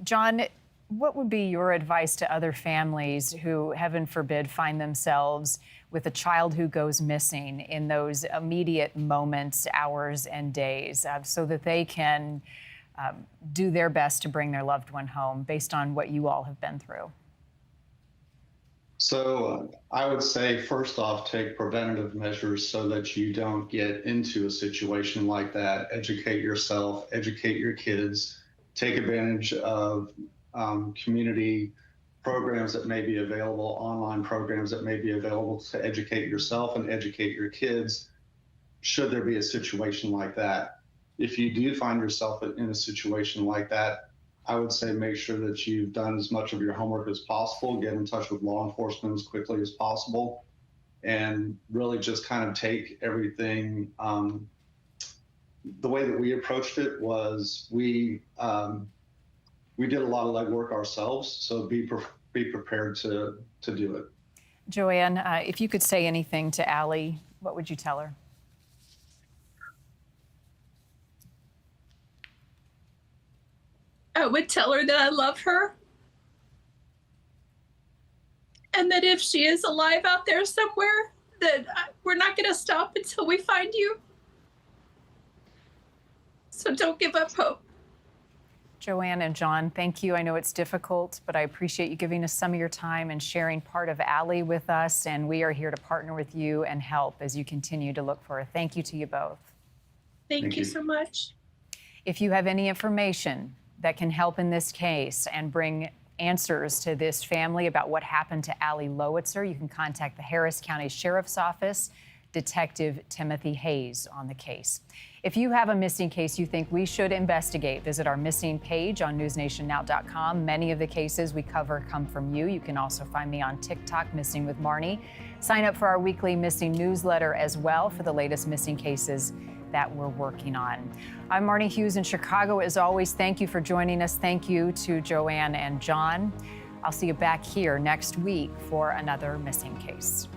John, what would be your advice to other families who, heaven forbid, find themselves with a child who goes missing in those immediate moments, hours, and days, so that they can do their best to bring their loved one home based on what you all have been through? So I would say, first off, take preventative measures so that you don't get into a situation like that. Educate yourself, educate your kids, take advantage of community programs that may be available, online programs that may be available to educate yourself and educate your kids should there be a situation like that. If you do find yourself in a situation like that, I would say make sure that you've done as much of your homework as possible, get in touch with law enforcement as quickly as possible, and really just kind of take everything. The way that we approached it was we did a lot of legwork ourselves, so be prepared to do it. Joanne, if you could say anything to Allie, what would you tell her? I would tell her that I love her. And that if she is alive out there somewhere, that we're not going to stop until we find you. So don't give up hope. Joanne and John, thank you. I know it's difficult, but I appreciate you giving us some of your time and sharing part of Allie with us. And we are here to partner with you and help as you continue to look for her. Thank you to you both. Thank you so much. If you have any information that can help in this case and bring answers to this family about what happened to Allie Lowitzer, you can contact the Harris County Sheriff's Office, Detective Timothy Hayes on the case. If you have a missing case you think we should investigate, visit our missing page on newsnationnow.com. Many of the cases we cover come from you. You can also find me on TikTok, Missing with Marnie. Sign up for our weekly missing newsletter as well for the latest missing cases that we're working on. I'm Marnie Hughes in Chicago. As always, thank you for joining us. Thank you to Joanne and John. I'll see you back here next week for another missing case.